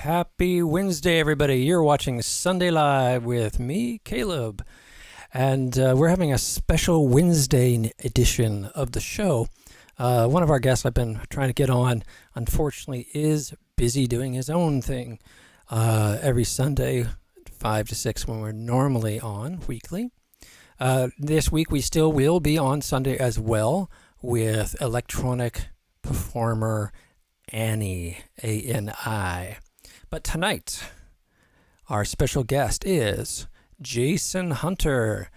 Happy Wednesday, everybody. You're watching Sunday Live with me, Caleb. And we're having a special Wednesday edition of the show. One of our guests I've been trying to get on, unfortunately, is busy doing his own thing every Sunday, 5 to 6 when we're normally on weekly. This week we still will be on Sunday as well with electronic performer Ani, A-N-I. But tonight, our special guest is Jason Hunter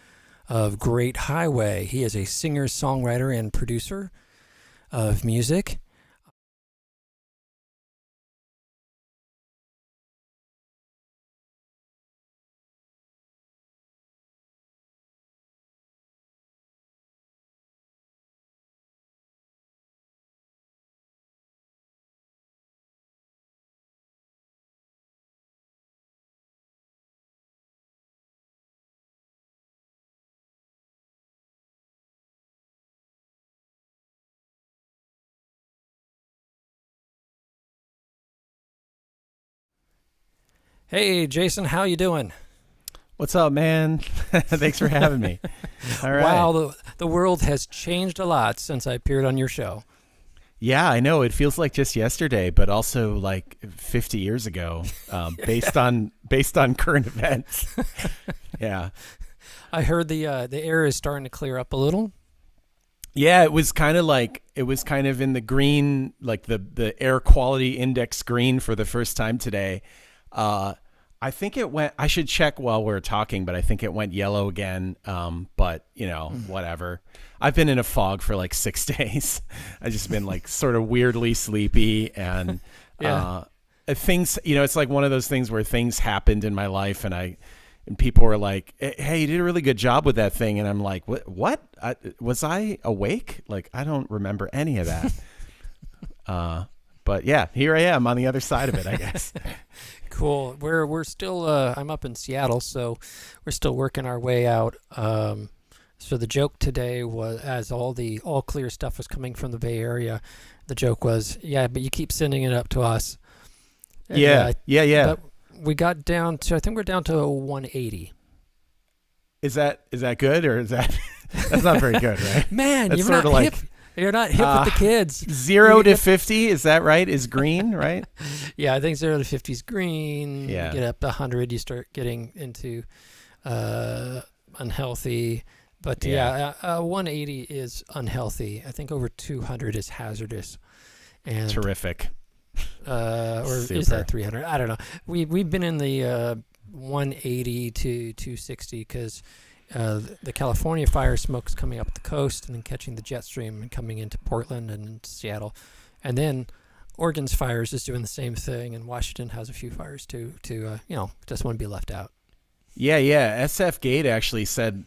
of Great Highway. He is a singer, songwriter, and producer of music. Hey, Jason, how you doing? What's up, man? Thanks for having me. All right. Wow, the world has changed a lot since I appeared on your show. Yeah, I know. It feels like just yesterday, but also like 50 years ago, based on current events. Yeah. I heard the air is starting to clear up a little. Yeah, it was kind of in the green, like the air quality index green for the first time today. I think it went, I should check while we're talking, but I think it went yellow again. But whatever. I've been in a fog for like 6 days. I've just been like sort of weirdly sleepy and, things, it's like one of those things where things happened in my life and people were like, hey, you did a really good job with that thing. And I'm like, what? Was I awake? Like, I don't remember any of that. But yeah, here I am on the other side of it, I guess. Cool. We're still I'm up in Seattle, so we're still working our way out. So the joke today was, as all clear stuff was coming from the Bay Area, the joke was, yeah, but you keep sending it up to us. And, yeah. But we got down to, I think we're down to 180. Is that good, or is that that's not very good, right? Man, that's you're sort not of hip. Like, you're not hip with the kids. 0 to 50, is that right? Is green, right? Yeah, I think 0 to 50 is green. Yeah. You get up to 100, you start getting into unhealthy. But 180 is unhealthy. I think over 200 is hazardous. And terrific. Or Super. is that 300? I don't know. We've been in the 180 to 260 because the California fire smoke's coming up the coast and then catching the jet stream and coming into Portland and into Seattle. And then Oregon's fires is doing the same thing, and Washington has a few fires too, just want to be left out. Yeah. SF Gate actually said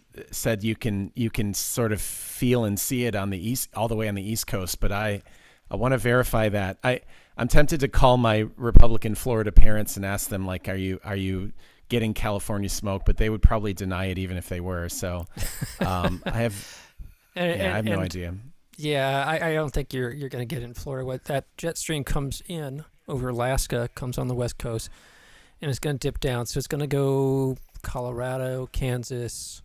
you can sort of feel and see it on the east, all the way on the East Coast, but I want to verify that. I'm tempted to call my Republican Florida parents and ask them, like, are you getting California smoke? But they would probably deny it even if they were. So I have no idea. Yeah, I don't think you're going to get it in Florida. What that jet stream comes in over Alaska, comes on the West Coast, and it's going to dip down. So it's going to go Colorado, Kansas,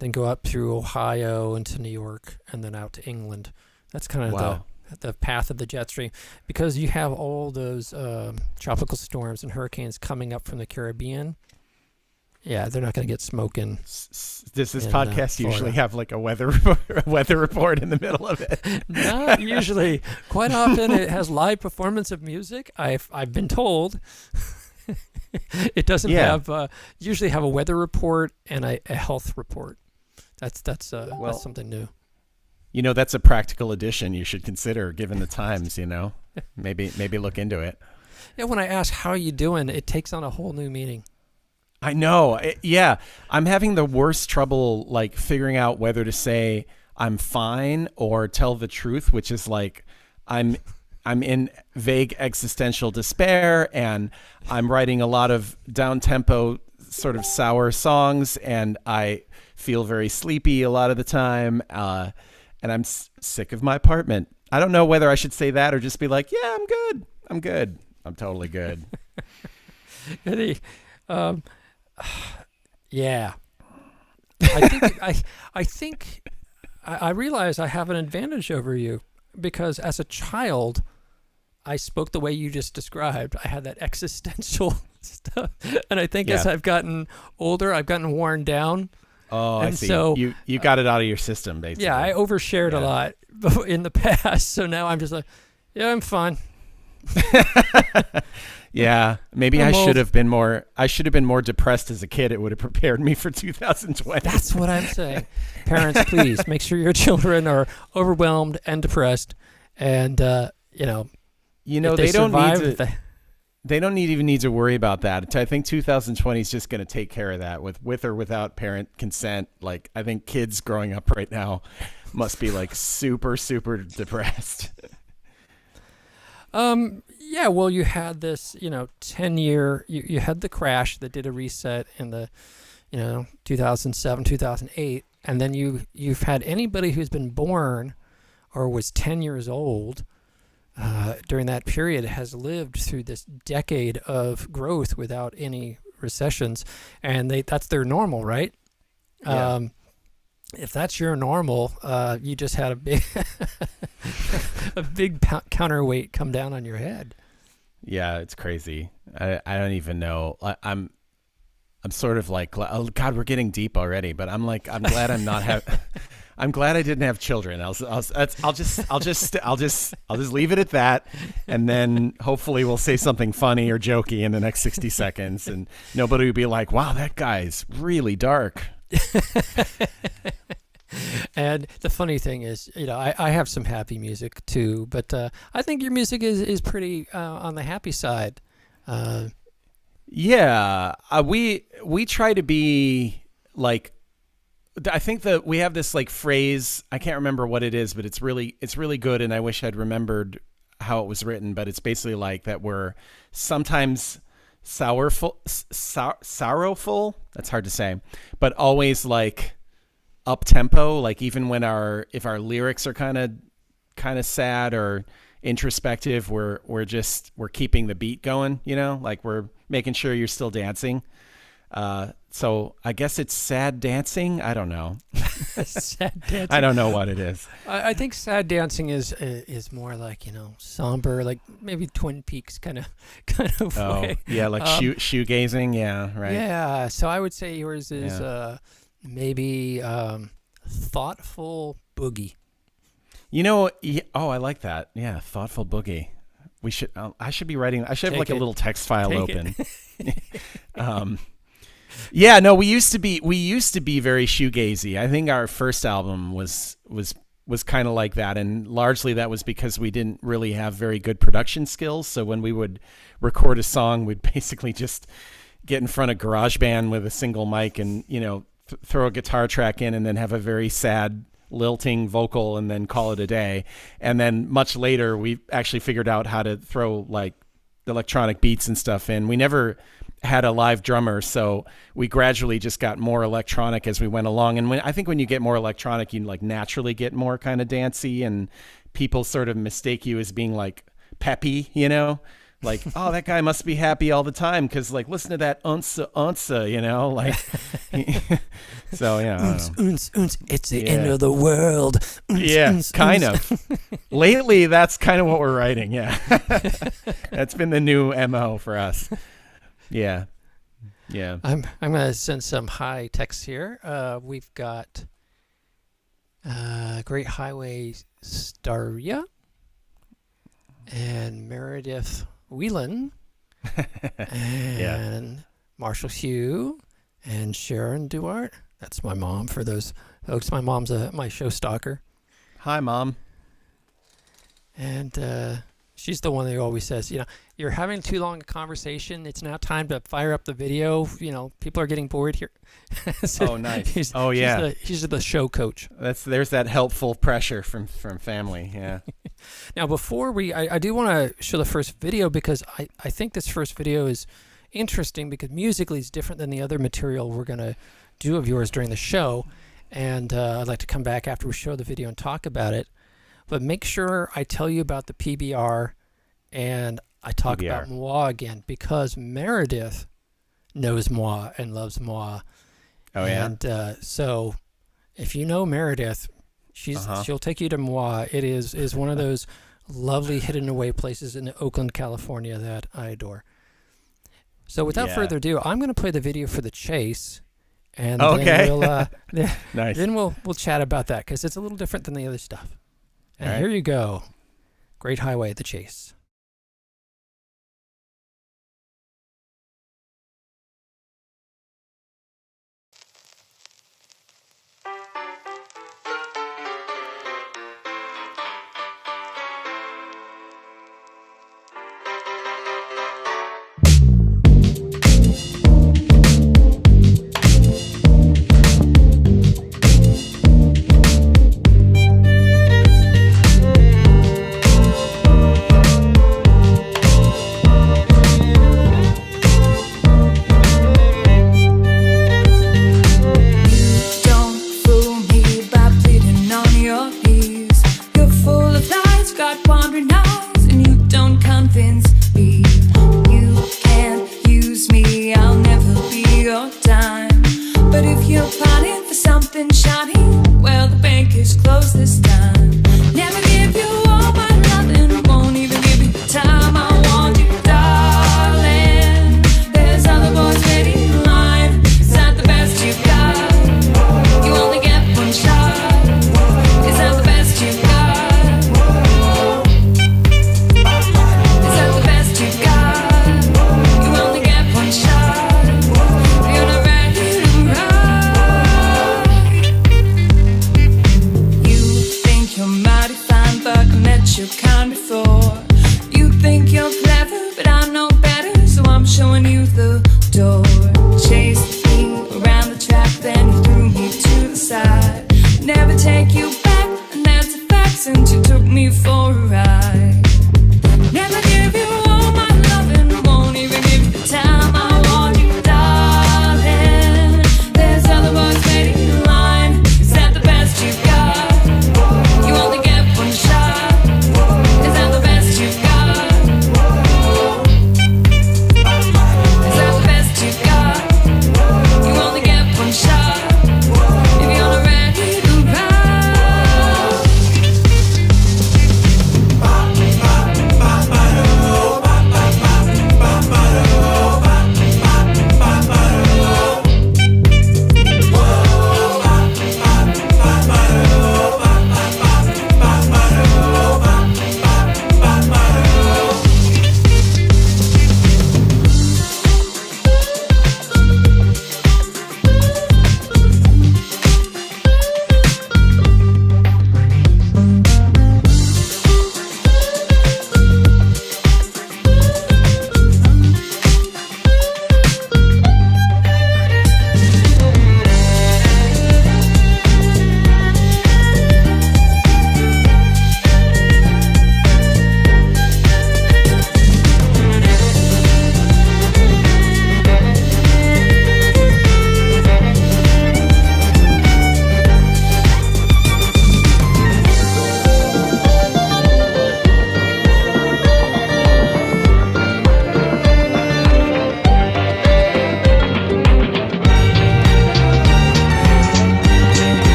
then go up through Ohio into New York, and then out to England. That's kind of the path of the jet stream, because you have all those tropical storms and hurricanes coming up from the Caribbean. Yeah, they're not going to get smoke in. Does this podcast usually have like a weather report in the middle of it? Not usually. Quite often it has live performance of music. I've been told. It doesn't usually have a weather report and a health report. That's something new. That's a practical addition you should consider given the times, maybe look into it. Yeah, when I ask how are you doing, it takes on a whole new meaning. I know. Yeah. I'm having the worst trouble like figuring out whether to say I'm fine or tell the truth, which is like I'm in vague existential despair and I'm writing a lot of down-tempo sort of sour songs and I feel very sleepy a lot of the time. And I'm sick of my apartment. I don't know whether I should say that or just be like, yeah, I'm good. I'm totally good. The, um, yeah. I think I realize I have an advantage over you because as a child, I spoke the way you just described. I had that existential stuff, and I think as Yeah. I've gotten older, I've gotten worn down. Oh, I And see. so, You got it out of your system, basically. Yeah, I overshared a Yeah. lot in the past, so now I'm just like, yeah, I'm fine. Yeah, maybe I'm I old. should have been more. I should have been more depressed as a kid. It would have prepared me for 2020. That's what I'm saying. Parents, please make sure your children are overwhelmed and depressed, and You know, if they they don't survive, need to. They don't even need to worry about that. I think 2020 is just going to take care of that with or without parent consent. Like, I think kids growing up right now must be like super, super depressed. Yeah, well, you had this, 10-year, you had the crash that did a reset in the, 2007, 2008, and then you've had anybody who's been born or was 10 years old during that period has lived through this decade of growth without any recessions, and that's their normal, right? Yeah. If that's your normal, you just had a big counterweight come down on your head. Yeah, it's crazy. I don't even know. I'm sort of like, oh God, we're getting deep already. But I'm glad I'm not I'm glad I didn't have children. I'll just leave it at that, and then hopefully we'll say something funny or jokey in the next 60 seconds, and nobody will be like, "Wow, that guy's really dark." And the funny thing is, I have some happy music too, but I think your music is pretty on the happy side. Yeah, we try to be like. I think that we have this like phrase. I can't remember what it is, but it's really good, and I wish I'd remembered how it was written. But it's basically like that we're sometimes sorrowful. That's hard to say, but always like up tempo. Like even when if our lyrics are kind of sad or introspective, we're keeping the beat going. Like we're making sure you're still dancing. So I guess it's sad dancing. I don't know. Sad dancing. I don't know what it is. I think sad dancing is more like somber, like maybe Twin Peaks kind of Oh, way. yeah, like shoegazing. Yeah, right. Yeah, so I would say yours is Yeah. maybe thoughtful boogie. I like that. Yeah, thoughtful boogie. We should. I should be writing. I should have Take like a it. little text file Take open. Yeah, no, we used to be very shoegazy. I think our first album was kind of like that, and largely that was because we didn't really have very good production skills. So when we would record a song, we'd basically just get in front of GarageBand with a single mic and throw a guitar track in, and then have a very sad lilting vocal, and then call it a day. And then much later, we actually figured out how to throw like electronic beats and stuff in. We never had a live drummer, so we gradually just got more electronic as we went along. And I think when you get more electronic, you like naturally get more kind of dancey, and people sort of mistake you as being like peppy, like, oh, that guy must be happy all the time because like listen to that unsa, like. So yeah, I don't know. It's the Yeah. end of the world. Yeah, kind of. Lately, that's kind of what we're writing. Yeah, that's been the new MO for us. Yeah, yeah. I'm gonna send some high texts here. We've got Great Highway Staria and Meredith Whelan and Marshall Hugh and Sharon Duart. That's my mom. For those folks, my mom's my show stalker, Hi, Mom. and she's the one that always says, you're having too long a conversation. It's now time to fire up the video. People are getting bored here. So Oh, nice. Oh, yeah. She's the show coach. There's that helpful pressure from family. Yeah. Now, before I do want to show the first video because I think this first video is interesting because musically it's different than the other material we're going to do of yours during the show. And I'd like to come back after we show the video and talk about it. But make sure I tell you about the PBR. And I talk PBR. about moi again because Meredith knows moi and loves moi. Oh yeah. And so if you know Meredith, she'll take you to moi. It is one of those lovely hidden away places in Oakland, California that I adore. So without further ado, I'm going to play the video for the chase, and then Nice. then we'll chat about that because it's a little different than the other stuff. And All right. here you go, Great Highway, the chase. Don't fool me by pleading on your knees. You're full of lies, got wandering eyes, and you don't convince me. You can't use me, I'll never be your dime. But if you're plotting for something shiny, well, the bank is closed this time. Never give you all my loving, won't even give you the time I want you, darling. There's other boys waiting in line. Is that the best you've got? You only get one shot. Is that the best you've got? Is that the best you've got? You only get one shot. You're not ready to ride. You think you're mighty fine, but I met your kind before. You think you're clever, but I know better, so I'm showing you the door. Chased me around the track, then you threw me to the side. Never take you back, and that's a fact since you took me for a ride. Never give you all my loving, won't even give you the time I want you, darling. There's other boys waiting in line. Is that the best you've got? You only get one shot. Is that the best you've got? Is that the best you've got? You only get one shot. If you're not ready to ride.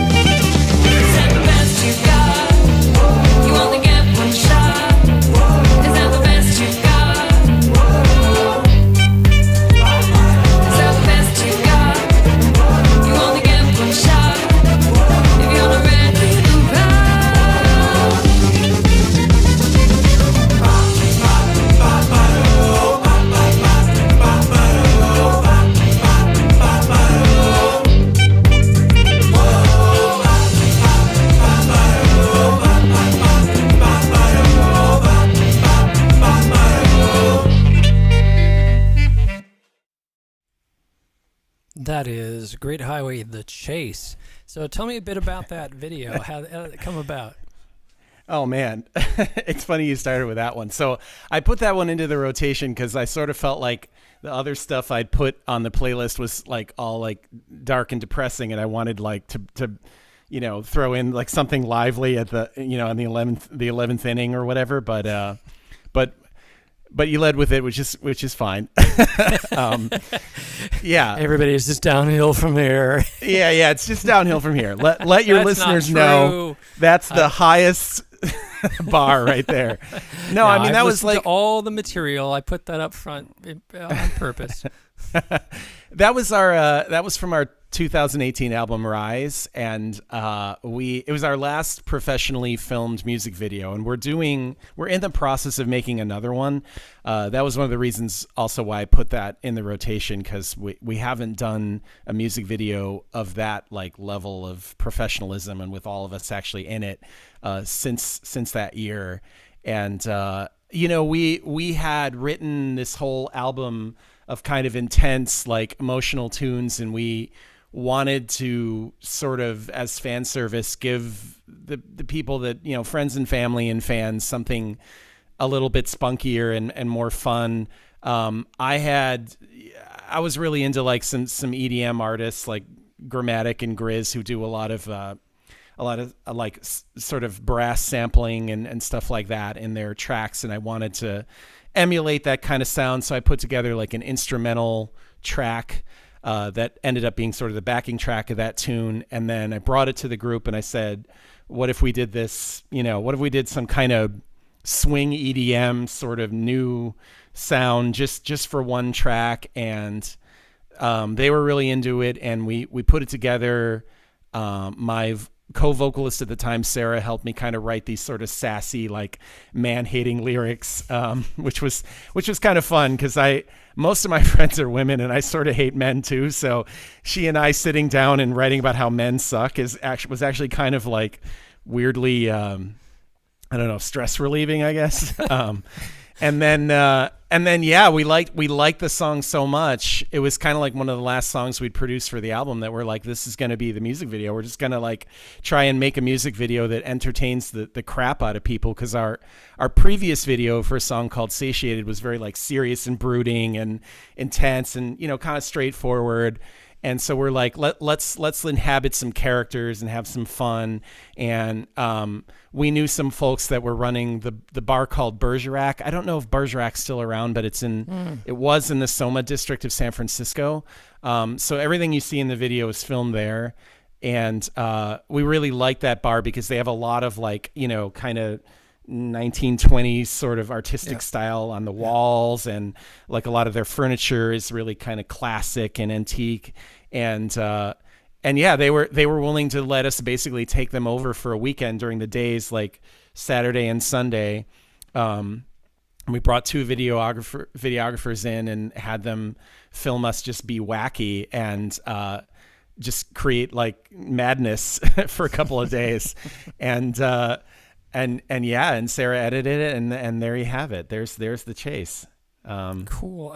Is that the best you've got? You only get one shot. Is that the best you've got? Is that the best you've got? You only get one shot. If you're not ready to ride. That is Great Highway, the chase. So tell me a bit about that video. How did it come about? Oh man, it's funny you started with that one. So I put that one into the rotation because I sort of felt like the other stuff I'd put on the playlist was like all like dark and depressing, and I wanted like to throw in like something lively at the in the 11th inning or whatever, but you led with it, which is fine. Yeah, Everybody is just downhill from here. yeah, it's just downhill from here. Let your That's listeners not know true. that's the highest bar right there. No, I mean that I've was listened like to all the material. I put that up front on purpose. that was from our 2018 album Rise, and it was our last professionally filmed music video, and we're in the process of making another one. That was one of the reasons also why I put that in the rotation, because we haven't done a music video of that like level of professionalism and with all of us actually in it since that year. And we had written this whole album of kind of intense like emotional tunes, and we wanted to sort of, as fan service, give the people that, friends and family and fans, something a little bit spunkier and more fun. I was really into like some EDM artists like Grammatic and Grizz, who do a lot of like sort of brass sampling and stuff like that in their tracks, and I wanted to emulate that kind of sound, so I put together like an instrumental track that ended up being sort of the backing track of that tune. And then I brought it to the group and I said, what if we did this, what if we did some kind of swing EDM sort of new sound just for one track? And they were really into it, and we put it together. My co-vocalist at the time, Sarah, helped me kind of write these sort of sassy, like man-hating lyrics, which was kind of fun, because most of my friends are women and I sort of hate men too. So she and I sitting down and writing about how men suck was actually kind of like weirdly, I don't know, stress relieving, I guess. And then yeah, we liked the song so much. It was kind of like one of the last songs we'd produced for the album that we're like, this is going to be the music video. We're just going to like try and make a music video that entertains the crap out of people, because our previous video for a song called Satiated was very like serious and brooding and intense and kind of straightforward. And so we're like, let's inhabit some characters and have some fun. And we knew some folks that were running the bar called Bergerac. I don't know if Bergerac's still around, but it was in the Soma district of San Francisco. So everything you see in the video is filmed there. And we really like that bar because they have a lot of like, kind of 1920s sort of artistic style on the walls, and like a lot of their furniture is really kind of classic and antique, and yeah, they were willing to let us basically take them over for a weekend during the days like Saturday and Sunday. We brought two videographers in and had them film us just be wacky and just create like madness for a couple of days. And yeah, and Sarah edited it, and there you have it. There's the chase. Cool.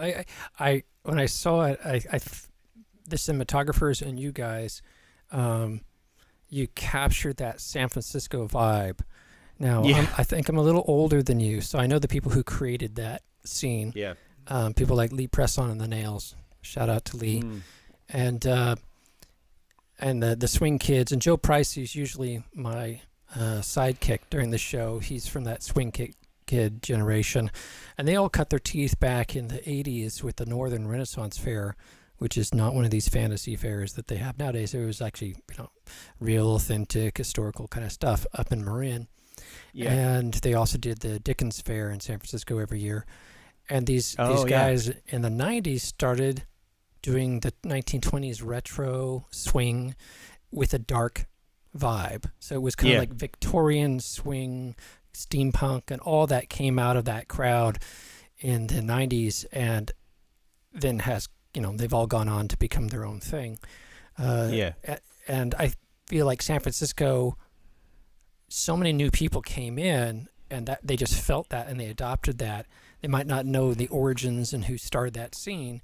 I when I saw it, the cinematographers and you guys, you captured that San Francisco vibe. Now, yeah. I think I'm a little older than you, so I know the people who created that scene. Yeah. People like Lee Presson and the Nails. Shout out to Lee. And the Swing Kids, and Joe Price, who's usually my sidekick during the show. He's from that Swing Kid generation, and they all cut their teeth back in the 80s with the Northern Renaissance Fair, which is not one of these fantasy fairs that they have nowadays. It was actually real, authentic, historical kind of stuff up in Marin. Yeah. And they also did the Dickens Fair in San Francisco every year. And these guys in the 90s started doing the 1920s retro swing with a dark vibe. So it was kind of like Victorian swing, steampunk, and all that came out of that crowd in the 90s, and then they've all gone on to become their own thing. And I feel like San Francisco, so many new people came in, and that they just felt that and they adopted that. They might not know the origins and who started that scene,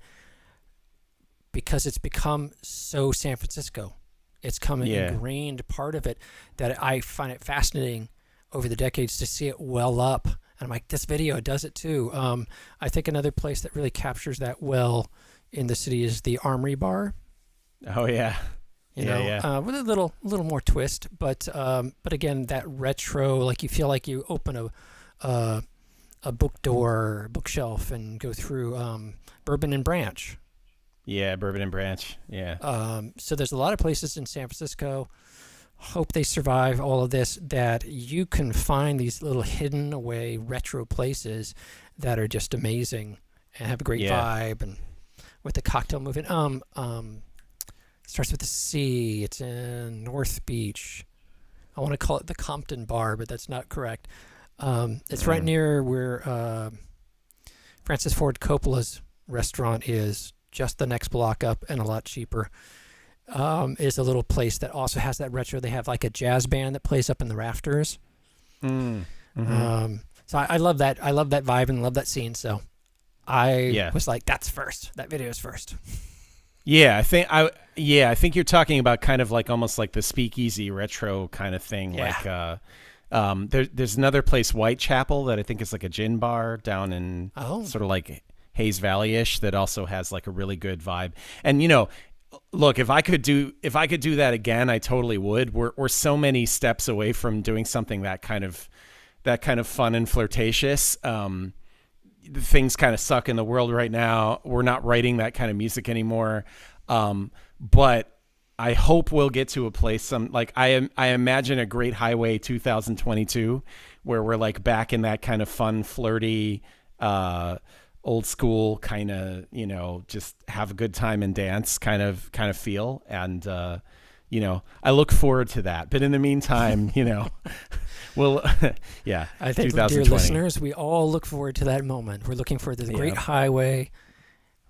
because it's become so San Francisco. It's come an ingrained part of it that I find it fascinating over the decades to see it well up. And I'm like, this video does it too. I think another place that really captures that well in the city is the Armory Bar. Oh, yeah. With a little more twist, but again, that retro, like you feel like you open a book door, bookshelf, and go through Bourbon and Branch. Yeah, Bourbon and Branch. Yeah. So there's a lot of places in San Francisco. Hope they survive all of this. That you can find these little hidden away retro places that are just amazing and have a great vibe, and with the cocktail movement. Starts with a C. It's in North Beach. I want to call it the Compton Bar, but that's not correct. It's right near where Francis Ford Coppola's restaurant is, just the next block up and a lot cheaper. Is a little place that also has that retro. They have like a jazz band that plays up in the rafters. So I love that. I love that vibe and love that scene. So I was like, that's first. That video is first. Yeah, I think you're talking about kind of like almost like the speakeasy retro kind of thing. Yeah. Like there's another place, Whitechapel, that I think is like a gin bar down in sort of like Hayes Valley-ish, that also has like a really good vibe. And look, if I could do that again, I totally would. We're so many steps away from doing something that kind of fun and flirtatious. Things kind of suck in the world right now. We're not writing that kind of music anymore. But I hope we'll get to a place, I imagine a Great Highway 2022 where we're like back in that kind of fun, flirty, old school kind of, just have a good time and dance kind of feel. And, I look forward to that. But in the meantime, well, yeah. I think, dear listeners, we all look forward to that moment. We're looking for the Great Highway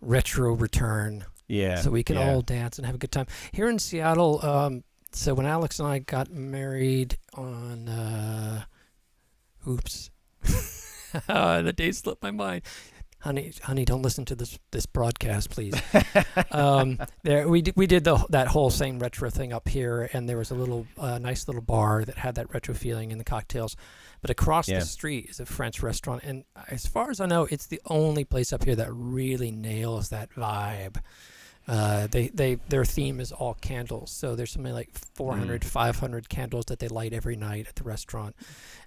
retro return. Yeah. So we can all dance and have a good time. Here in Seattle, so when Alex and I got married on, the date slipped my mind. Honey, don't listen to this broadcast, please. We did that whole same retro thing up here, and there was a little nice little bar that had that retro feeling in the cocktails. But across the street is a French restaurant, and as far as I know, it's the only place up here that really nails that vibe. Their theme is all candles, so there's something like 400, 500 candles that they light every night at the restaurant.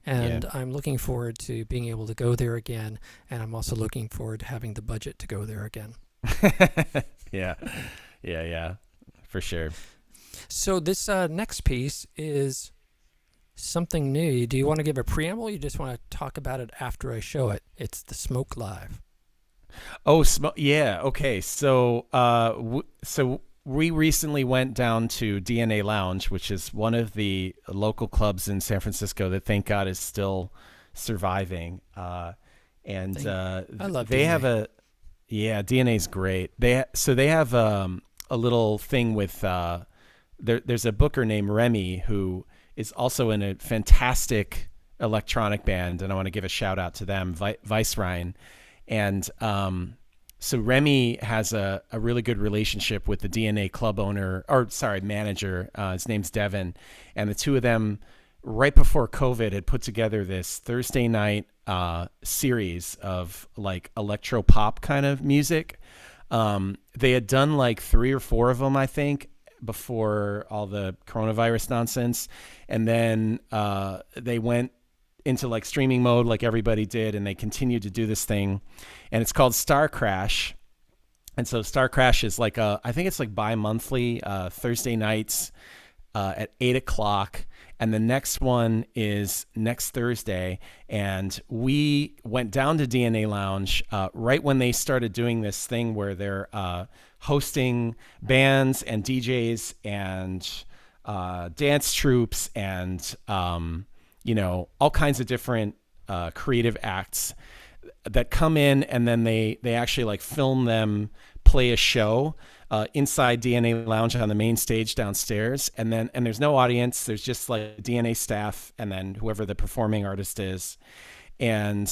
And I'm looking forward to being able to go there again, and I'm also looking forward to having the budget to go there again. Yeah, for sure. So this next piece is something new. Do you want to give a preamble, or you just want to talk about it after I show it? It's the Smoke Live. Oh, yeah. Okay. So, we recently went down to DNA Lounge, which is one of the local clubs in San Francisco that, thank God, is still surviving. I love DNA. DNA's great. They have a little thing with there's a booker named Remy who is also in a fantastic electronic band, and I want to give a shout out to them, Vicerein. And so Remy has a really good relationship with the DNA club manager. His name's Devin. And the two of them, right before COVID, had put together this Thursday night series of like electro pop kind of music. They had done like 3 or 4 of them, I think, before all the coronavirus nonsense. And then they went into like streaming mode like everybody did, and they continued to do this thing, and it's called Star Crash. And so Star Crash is like I think it's like bi-monthly Thursday nights at 8:00, and the next one is next Thursday. And we went down to DNA Lounge right when they started doing this thing where they're hosting bands and DJs and dance troupes and all kinds of different creative acts that come in, and then they actually like film them play a show inside DNA Lounge on the main stage downstairs. And there's no audience. There's just like DNA staff and then whoever the performing artist is. And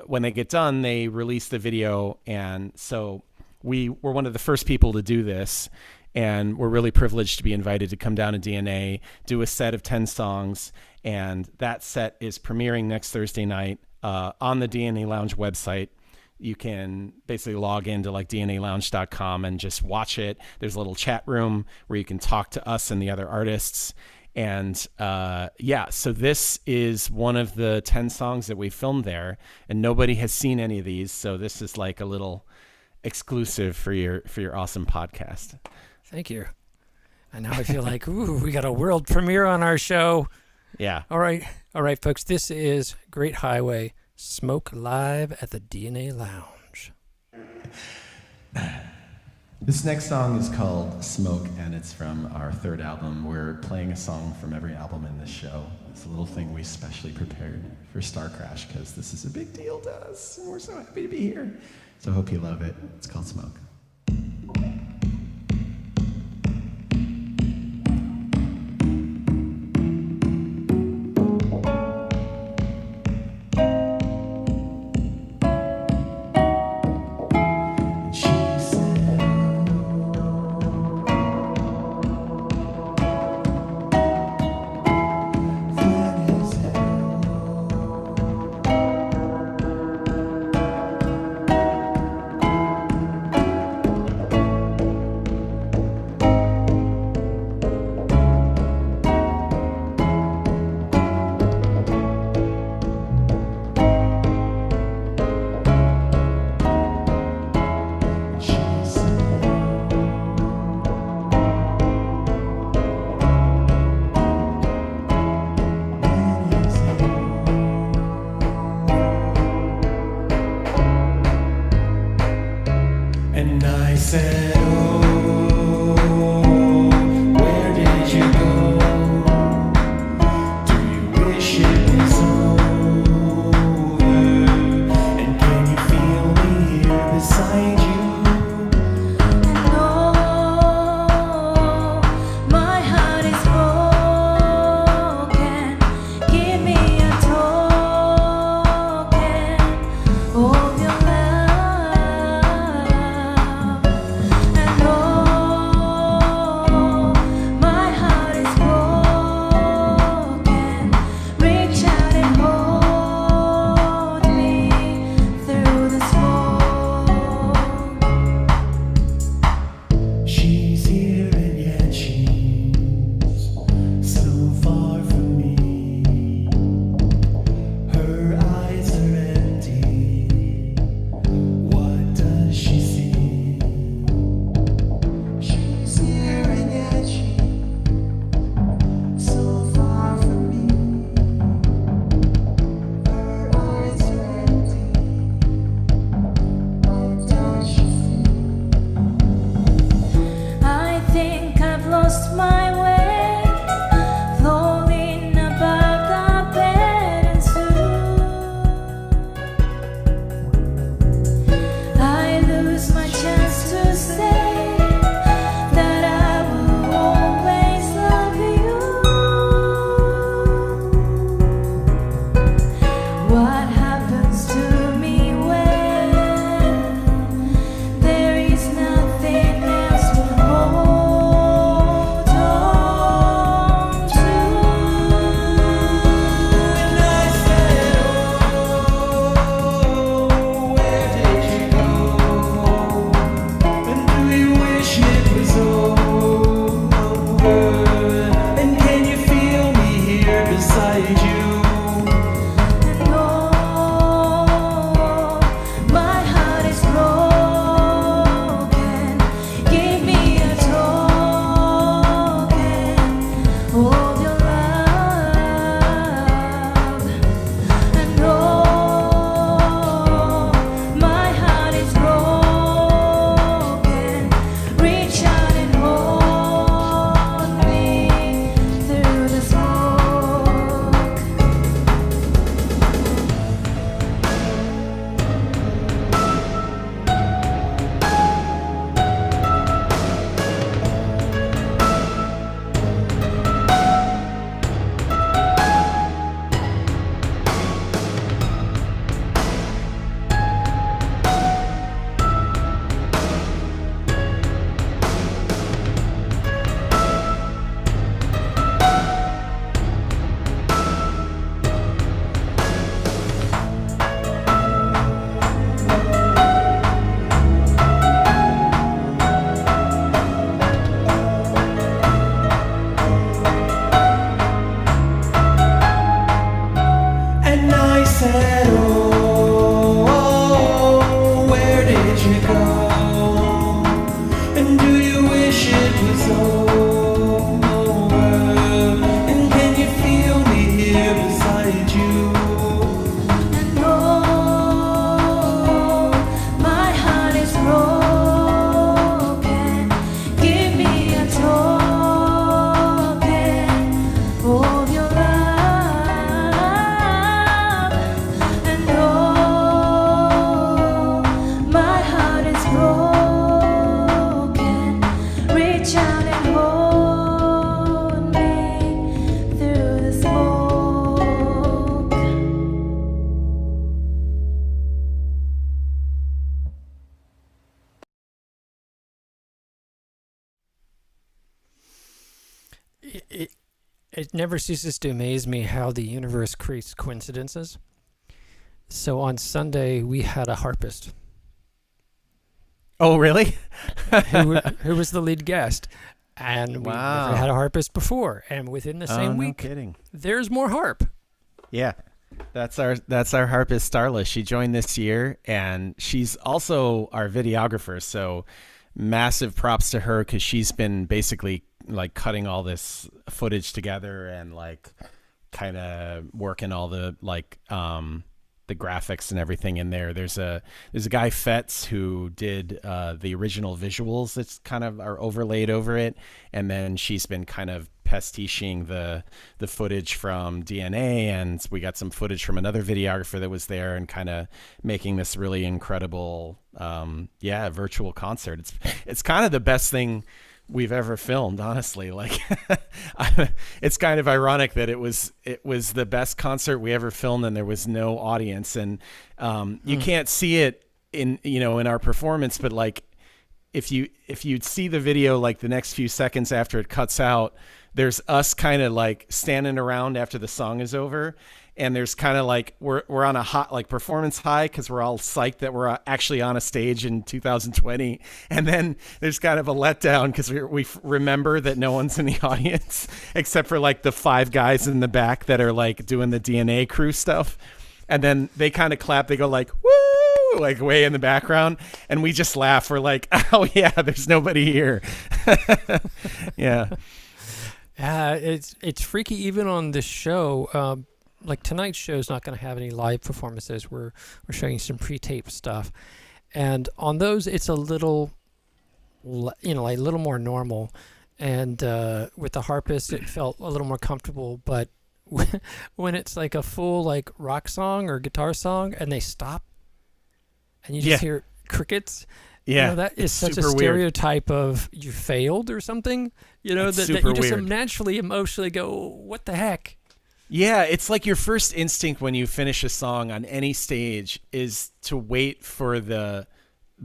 when they get done, they release the video. And so we were one of the first people to do this. And we're really privileged to be invited to come down to DNA, do a set of 10 songs. And that set is premiering next Thursday night on the DNA Lounge website. You can basically log into like dnalounge.com and just watch it. There's a little chat room where you can talk to us and the other artists. And so this is one of the 10 songs that we filmed there, and nobody has seen any of these. So this is like a little exclusive for your awesome podcast. Thank you. And now I feel like, we got a world premiere on our show. Yeah. All right, folks. This is Great Highway Smoke live at the DNA Lounge. This next song is called Smoke, and it's from our third album. We're playing a song from every album in this show. It's a little thing we specially prepared for Star Crash because this is a big deal to us, and we're so happy to be here. So I hope you love it. It's called Smoke. it never ceases to amaze me how the universe creates coincidences. So on Sunday we had a harpist Oh, really? who was the lead guest, and we Wow. never had a harpist before. And within the same No week, kidding. there's more harp. Yeah. That's our harpist Starla. She joined this year, and she's also our videographer. So massive props to her, because she's been basically like cutting all this footage together and like kind of working all the like the graphics and everything in there. There's a guy Fetz who did the original visuals that's kind of are overlaid over it, and then she's been kind of pastiching the footage from DNA, and we got some footage from another videographer that was there, and kind of making this really incredible virtual concert. It's kind of the best thing we've ever filmed, honestly. Like it's kind of ironic that it was the best concert we ever filmed and there was no audience, and you can't see it in our performance, but like if you'd see the video, like the next few seconds after it cuts out, there's us kind of like standing around after the song is over, and there's kind of like we're on a hot like performance high because we're all psyched that we're actually on a stage in 2020, and then there's kind of a letdown because we remember that no one's in the audience except for like the 5 guys in the back that are like doing the DNA crew stuff, and then they kind of clap, they go like woo, like way in the background, and we just laugh. We're like, oh yeah, there's nobody here. Yeah. It's freaky even on this show. Like tonight's show is not going to have any live performances. We're showing some pre-taped stuff, and on those it's a little, like a little more normal. And with the harpist, it felt a little more comfortable. But when it's like a full like rock song or guitar song, and they stop, and you just hear crickets. Yeah, that is such a super stereotype of you failed or something. That you just weird. naturally, emotionally go, what the heck? Yeah, it's like your first instinct when you finish a song on any stage is to wait for the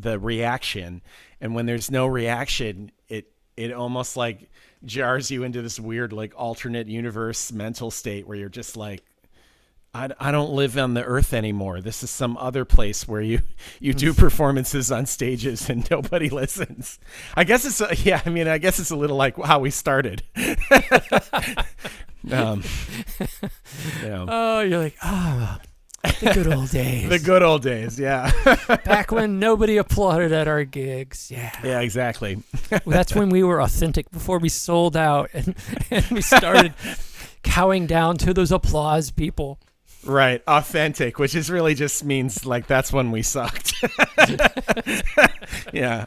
reaction, and when there's no reaction, it almost like jars you into this weird like alternate universe mental state where you're just like, I don't live on the earth anymore. This is some other place where you do performances on stages and nobody listens. I guess it's a little like how we started. Oh, you're like, the good old days. The good old days, yeah. Back when nobody applauded at our gigs. Yeah. Yeah, exactly. Well, that's when we were authentic, before we sold out and we started cowing down to those applause people. Right, authentic, which is really just means like that's when we sucked. Yeah.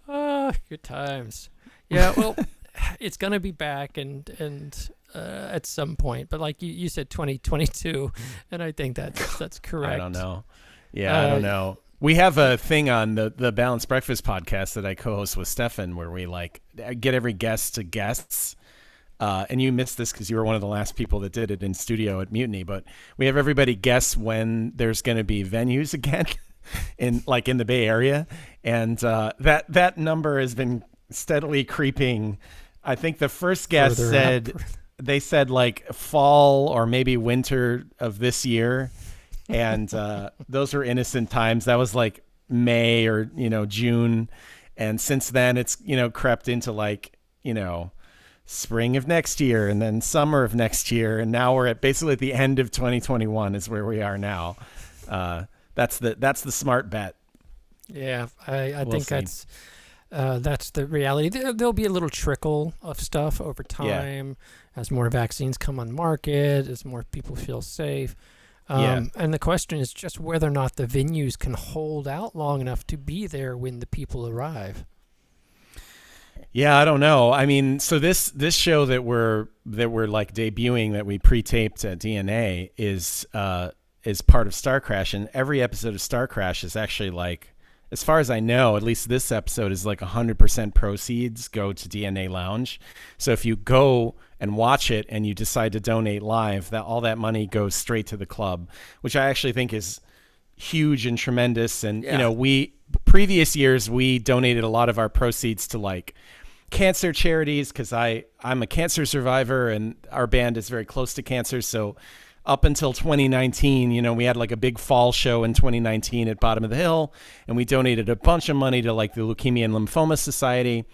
Good times. Yeah, well, it's gonna be back and at some point, but like you said, 2022, and I think that's correct. I don't know. Yeah, I don't know. We have a thing on the Balanced Breakfast podcast that I co-host with Stefan, where we like get every guest to guests. And you missed this because you were one of the last people that did it in studio at Mutiny, but we have everybody guess when there's going to be venues again in the Bay Area. And that number has been steadily creeping. I think the first guest they said like fall or maybe winter of this year. And those were innocent times. That was like May or, June. And since then it's, crept into like, spring of next year and then summer of next year, and now we're at basically at the end of 2021 is where we are now. That's the smart bet. Yeah, I think that's the reality. There'll be a little trickle of stuff over time as more vaccines come on market, as more people feel safe. And the question is just whether or not the venues can hold out long enough to be there when the people arrive. Yeah, I don't know. I mean, so this show that we're like debuting, that we pre-taped at DNA, is part of Star Crash, and every episode of Star Crash is actually like, as far as I know, at least this episode is like 100% proceeds go to DNA Lounge. So if you go and watch it and you decide to donate live, that all that money goes straight to the club, which I actually think is huge and tremendous. And previous years we donated a lot of our proceeds to like cancer charities, because I'm a cancer survivor and our band is very close to cancer. So up until 2019, you know, we had like a big fall show in 2019 at Bottom of the Hill, and we donated a bunch of money to like the Leukemia and Lymphoma Society.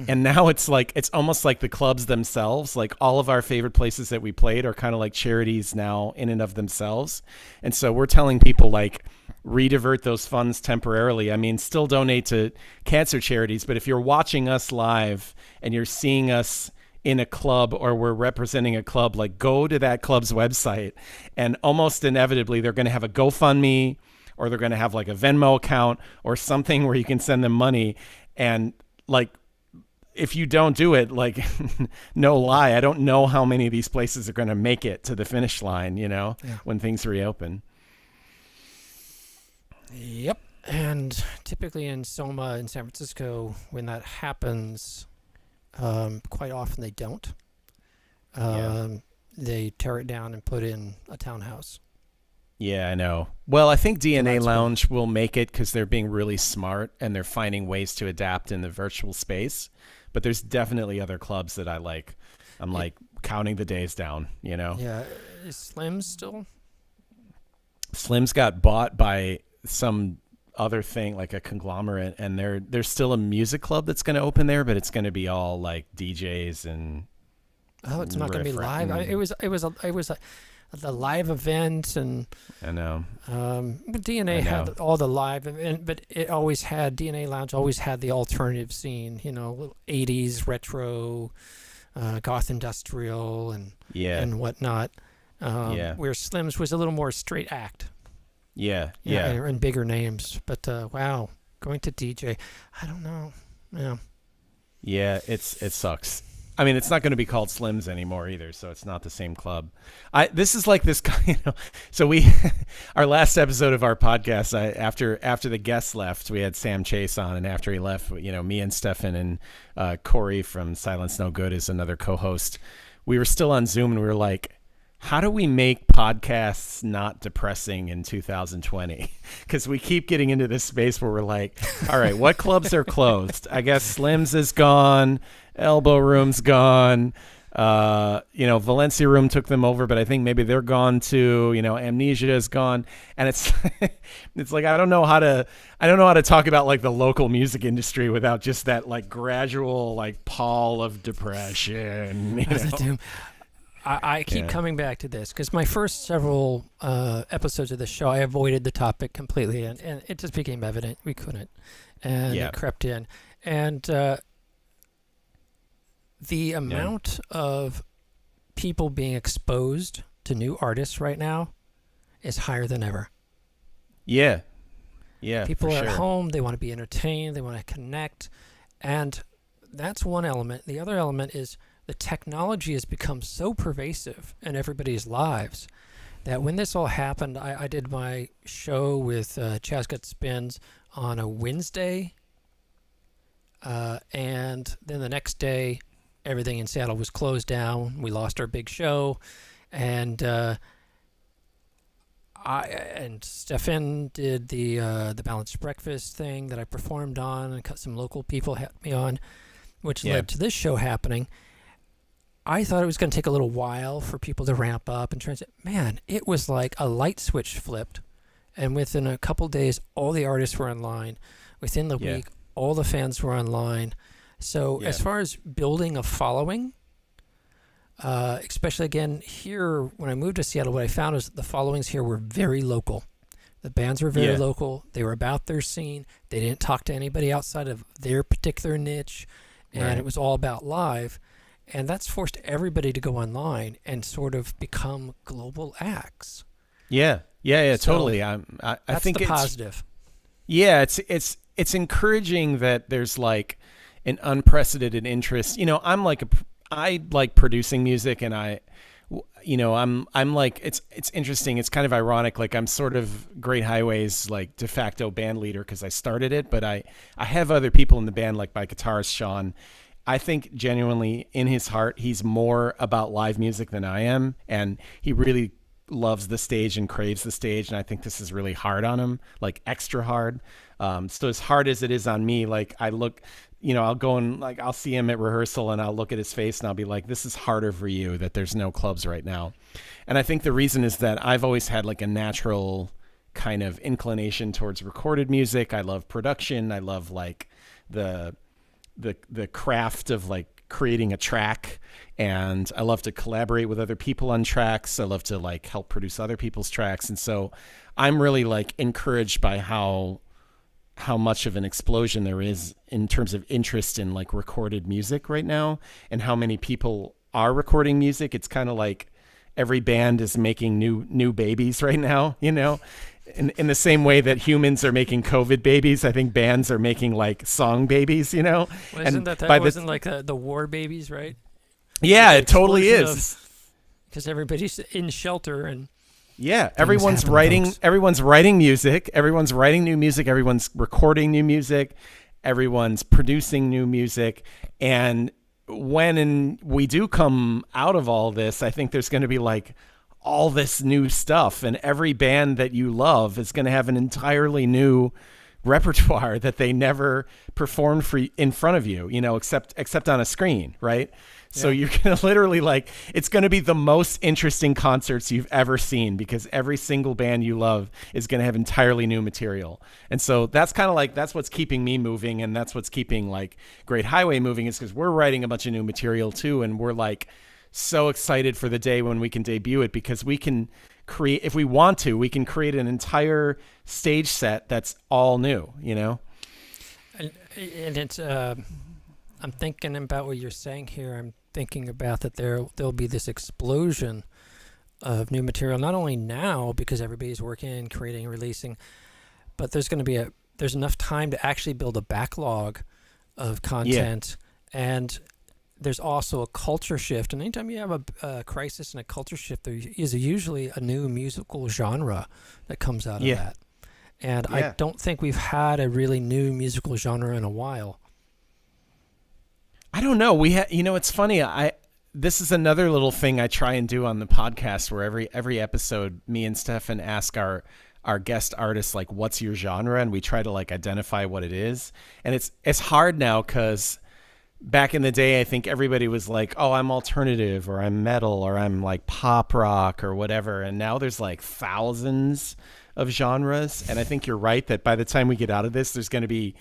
And now it's almost like the clubs themselves, like all of our favorite places that we played are kind of like charities now in and of themselves. And so we're telling people like redivert those funds temporarily. I mean, still donate to cancer charities, but if you're watching us live and you're seeing us in a club or we're representing a club, like go to that club's website, and almost inevitably they're going to have a GoFundMe or they're going to have like a Venmo account or something where you can send them money. And like, if you don't do it, like, no lie, I don't know how many of these places are going to make it to the finish line, you know, when things reopen. Yep. And typically in Soma in San Francisco, when that happens, quite often they don't. They tear it down and put in a townhouse. Yeah, I know. Well, I think DNA Lounge will make it because they're being really smart and they're finding ways to adapt in the virtual space. But there's definitely other clubs that I like. I'm like counting the days down, you know? Yeah. Is Slim's still? Slim's got bought by some other thing, like a conglomerate, and there's still a music club that's going to open there, but it's going to be all like DJs and it's not going to be live. It was the live event, and I know. But DNA had all the live event, but it always had DNA Lounge always had the alternative scene, you know, little 80s retro, goth industrial, and whatnot. Where Slim's was a little more straight act. And bigger names. But wow, going to DJ, I don't know. Yeah, it sucks. I mean, it's not going to be called Slim's anymore either, so it's not the same club. This is like this guy, you know. So our last episode of our podcast, after the guests left, we had Sam Chase on, and after he left, you know, me and Stefan and Corey from Silence No Good is another co-host. We were still on Zoom, and we were like, how do we make podcasts not depressing in 2020? Because we keep getting into this space where we're like, all right, what clubs are closed? I guess Slim's is gone. Elbow Room's gone. You know, Valencia Room took them over, but I think maybe they're gone too. You know, Amnesia is gone. And it's like, I don't know how to talk about like the local music industry without just that like gradual like pall of depression. You know? I keep coming back to this because my first several episodes of the show, I avoided the topic completely, and it just became evident we couldn't, and it crept in. And the amount of people being exposed to new artists right now is higher than ever. Yeah. People are at home, they want to be entertained, they want to connect, and that's one element. The other element is the technology has become so pervasive in everybody's lives that when this all happened, I did my show with Chaz Got Spins on a Wednesday, and then the next day, everything in Seattle was closed down. We lost our big show, and Stefan did the Balanced Breakfast thing that I performed on, and some local people helped me on, which led to this show happening. I thought it was going to take a little while for people to ramp up and transit. Man, it was like a light switch flipped. And within a couple days, all the artists were online. Within the week, all the fans were online. So as far as building a following, especially again here, when I moved to Seattle, what I found is the followings here were very local. The bands were very local. They were about their scene. They didn't talk to anybody outside of their particular niche. And it was all about live. And that's forced everybody to go online and sort of become global acts. Yeah, totally. I think it's positive. Yeah, it's encouraging that there's like an unprecedented interest. You know, I like producing music, and I'm like, it's interesting. It's kind of ironic. Like I'm sort of Great Highway's like de facto band leader because I started it, but I have other people in the band, like my guitarist Sean. I think genuinely in his heart, he's more about live music than I am. And he really loves the stage and craves the stage. And I think this is really hard on him, like extra hard. So as hard as it is on me, like I look, I'll go and like I'll see him at rehearsal and I'll look at his face and I'll be like, this is harder for you that there's no clubs right now. And I think the reason is that I've always had like a natural kind of inclination towards recorded music. I love production. I love like the craft of like creating a track, and I love to collaborate with other people on tracks. I love to like help produce other people's tracks. And so I'm really like encouraged by how much of an explosion there is in terms of interest in like recorded music right now, and how many people are recording music. It's kind of like every band is making new babies right now, in the same way that humans are making COVID babies. I think bands are making like song babies, Well, and wasn't like the war babies, right? Yeah, it totally is. Because everybody's in shelter and yeah, everyone's writing music, everyone's writing new music, everyone's recording new music, everyone's producing new music. And when we do come out of all this, I think there's going to be like all this new stuff, and every band that you love is going to have an entirely new repertoire that they never performed in front of you, except on a screen, right? So you're going to literally like, it's going to be the most interesting concerts you've ever seen, because every single band you love is going to have entirely new material. And so that's kind of like, that's what's keeping me moving. And that's what's keeping like Great Highway moving, is because we're writing a bunch of new material too. And we're like so excited for the day when we can debut it, because we can create, if we want to, we can create an entire stage set that's all new, And it's, I'm thinking about what you're saying here. I'm thinking about that there'll be this explosion of new material, not only now because everybody's working, creating, releasing, but there's enough time to actually build a backlog of content. And there's also a culture shift. And anytime you have a crisis and a culture shift, there is usually a new musical genre that comes out of that. And I don't think we've had a really new musical genre in a while. I don't know. It's funny. This is another little thing I try and do on the podcast, where every episode, me and Stefan ask our guest artists, like, what's your genre? And we try to like identify what it is. And it's hard now, because back in the day, I think everybody was like, oh, I'm alternative, or I'm metal, or I'm like pop rock or whatever. And now there's like thousands of genres. And I think you're right that by the time we get out of this, there's going to be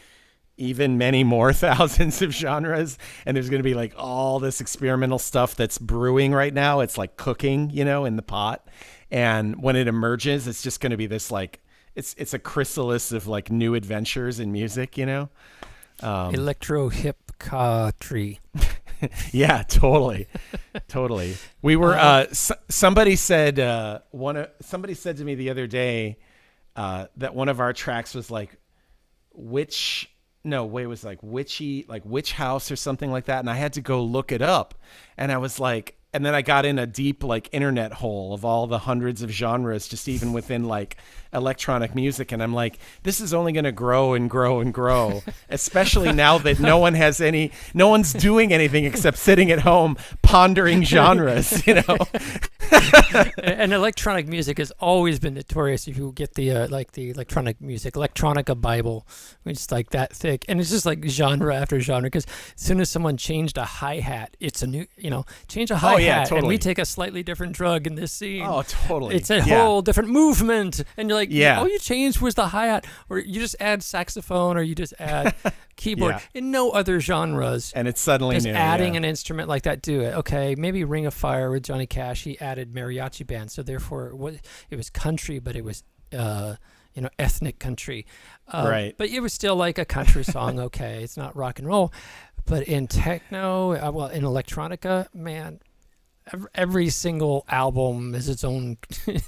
even many more thousands of genres, and there's going to be like all this experimental stuff that's brewing right now. It's like cooking, in the pot. And when it emerges, it's just going to be this like, it's a chrysalis of like new adventures in music, Electro hip tree. Yeah, totally. We were, somebody said to me the other day that one of our tracks was like, witch house or something like that. And I had to go look it up, and I was like, and then I got in a deep like internet hole of all the hundreds of genres, just even within like electronic music. And I'm like, this is only going to grow and grow and grow, especially now that no one's doing anything except sitting at home pondering genres, And electronic music has always been notorious. If you get the electronic music, Electronica Bible, it's like that thick, and it's just like genre after genre. Because as soon as someone changed a hi-hat, it's a new, change a hi-hat, totally. and we take a slightly different drug in this scene. Oh, totally. It's a whole different movement, and you're like, yeah. All you changed was the hi-hat, or you just add saxophone, or you just add keyboard. Yeah. In no other genres. And it's suddenly just new. Adding an instrument like that, do it. Okay, maybe Ring of Fire with Johnny Cash, he added mariachi band, so therefore it was country, but it was ethnic country. Right. But it was still like a country song. Okay, it's not rock and roll. But in techno, in electronica, man, every single album is its own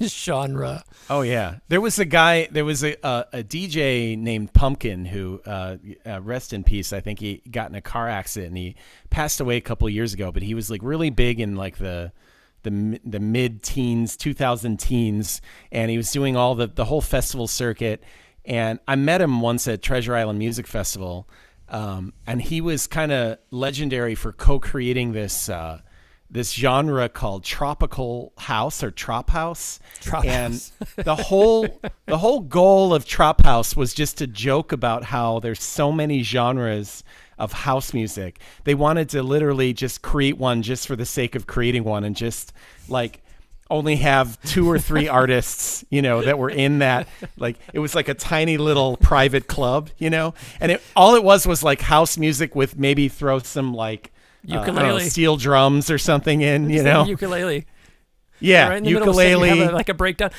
genre. Oh yeah, there was a DJ named Pumpkin who, rest in peace. I think he got in a car accident and he passed away a couple of years ago. But he was like really big in like the mid-teens, 2000 teens, and he was doing all the whole festival circuit. And I met him once at Treasure Island Music Festival, and he was kind of legendary for co-creating this genre called tropical house, or trop house. And the whole goal of trop house was just to joke about how there's so many genres of house music. They wanted to literally just create one just for the sake of creating one, and just like only have 2 or 3 artists, that were in that. Like, it was like a tiny little private club, and all it was like house music with maybe throw some like ukulele, steel drums or something in, ukulele. Yeah, right in the ukulele. Middle, so like a breakdown.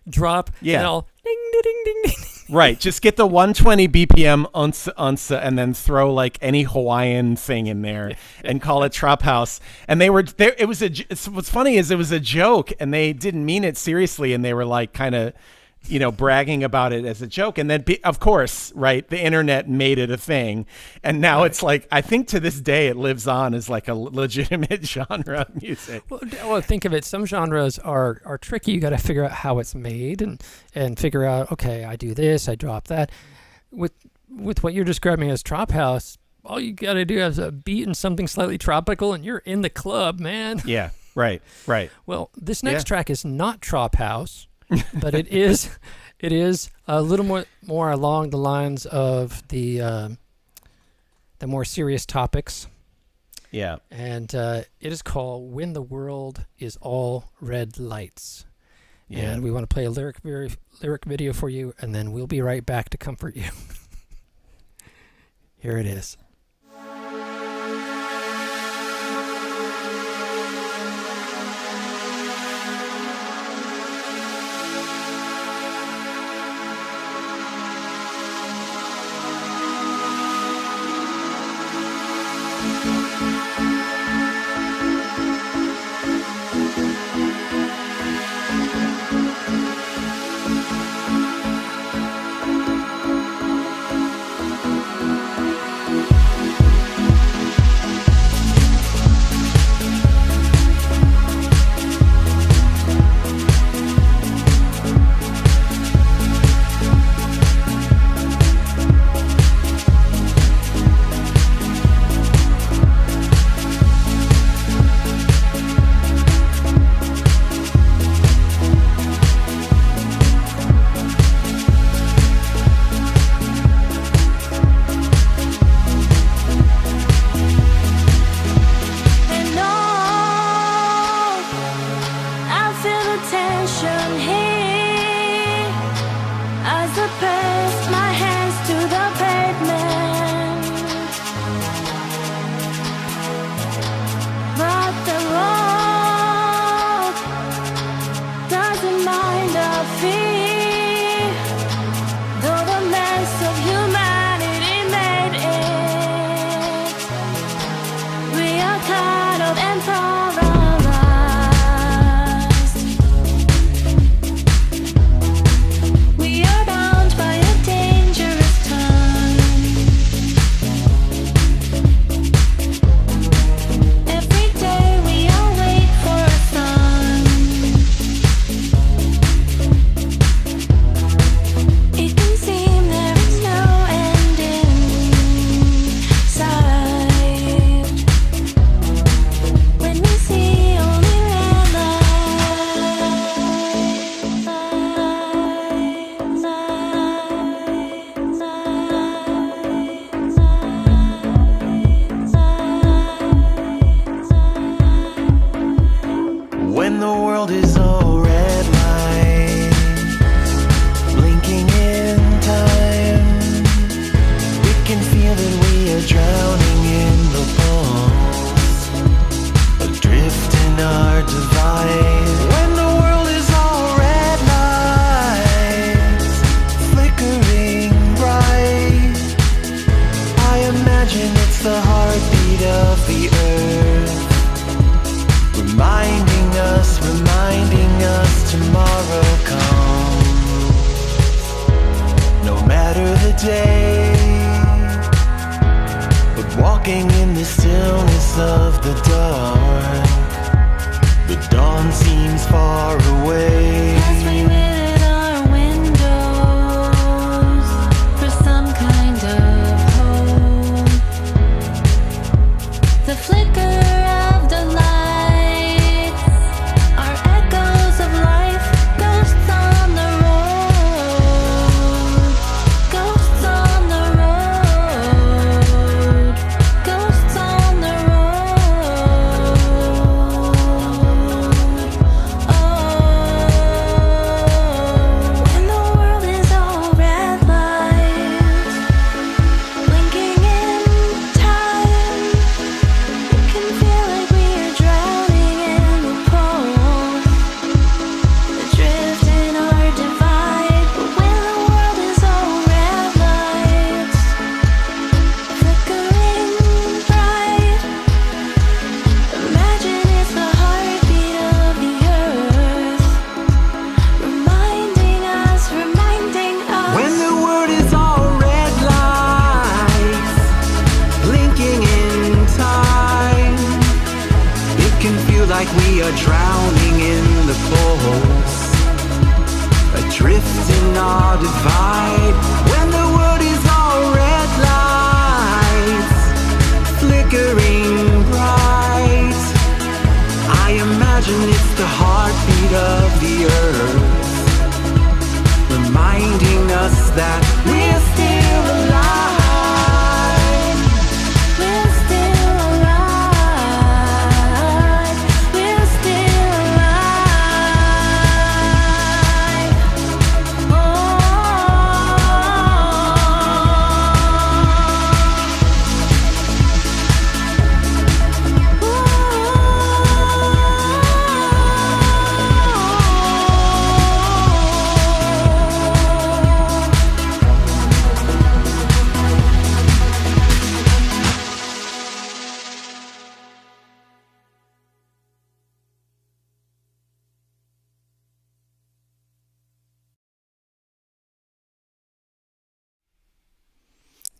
Drop. Yeah. And all ding, ding, ding, ding, ding. Right, just get the 120 BPM unsa, and then throw like any Hawaiian thing in there and call it Trop House. And they were there. It was what's funny is it was a joke, and they didn't mean it seriously, and they were like kind of, bragging about it as a joke. And then, of course, right, the internet made it a thing, and now it's like, I think to this day it lives on as like a legitimate genre of music. Well, think of it. Some genres are tricky. You got to figure out how it's made and figure out, okay, I do this, I drop that. With what you're describing as Trop House, all you got to do is a beat and something slightly tropical, and you're in the club, man. Yeah, right. Well, this next track is not Trop House, but it is a little more along the lines of the more serious topics. Yeah. And it is called When the World Is All Red Lights. Yeah. And we want to play a lyric video for you, and then we'll be right back to comfort you. Here it is. Ghosts on the road. like we are drowning in the force, adrift in our divide, when the world is all red lights, flickering bright. I imagine it's the heartbeat of the earth, reminding us that we're still alive. We're still alive. We're still alive. Oh.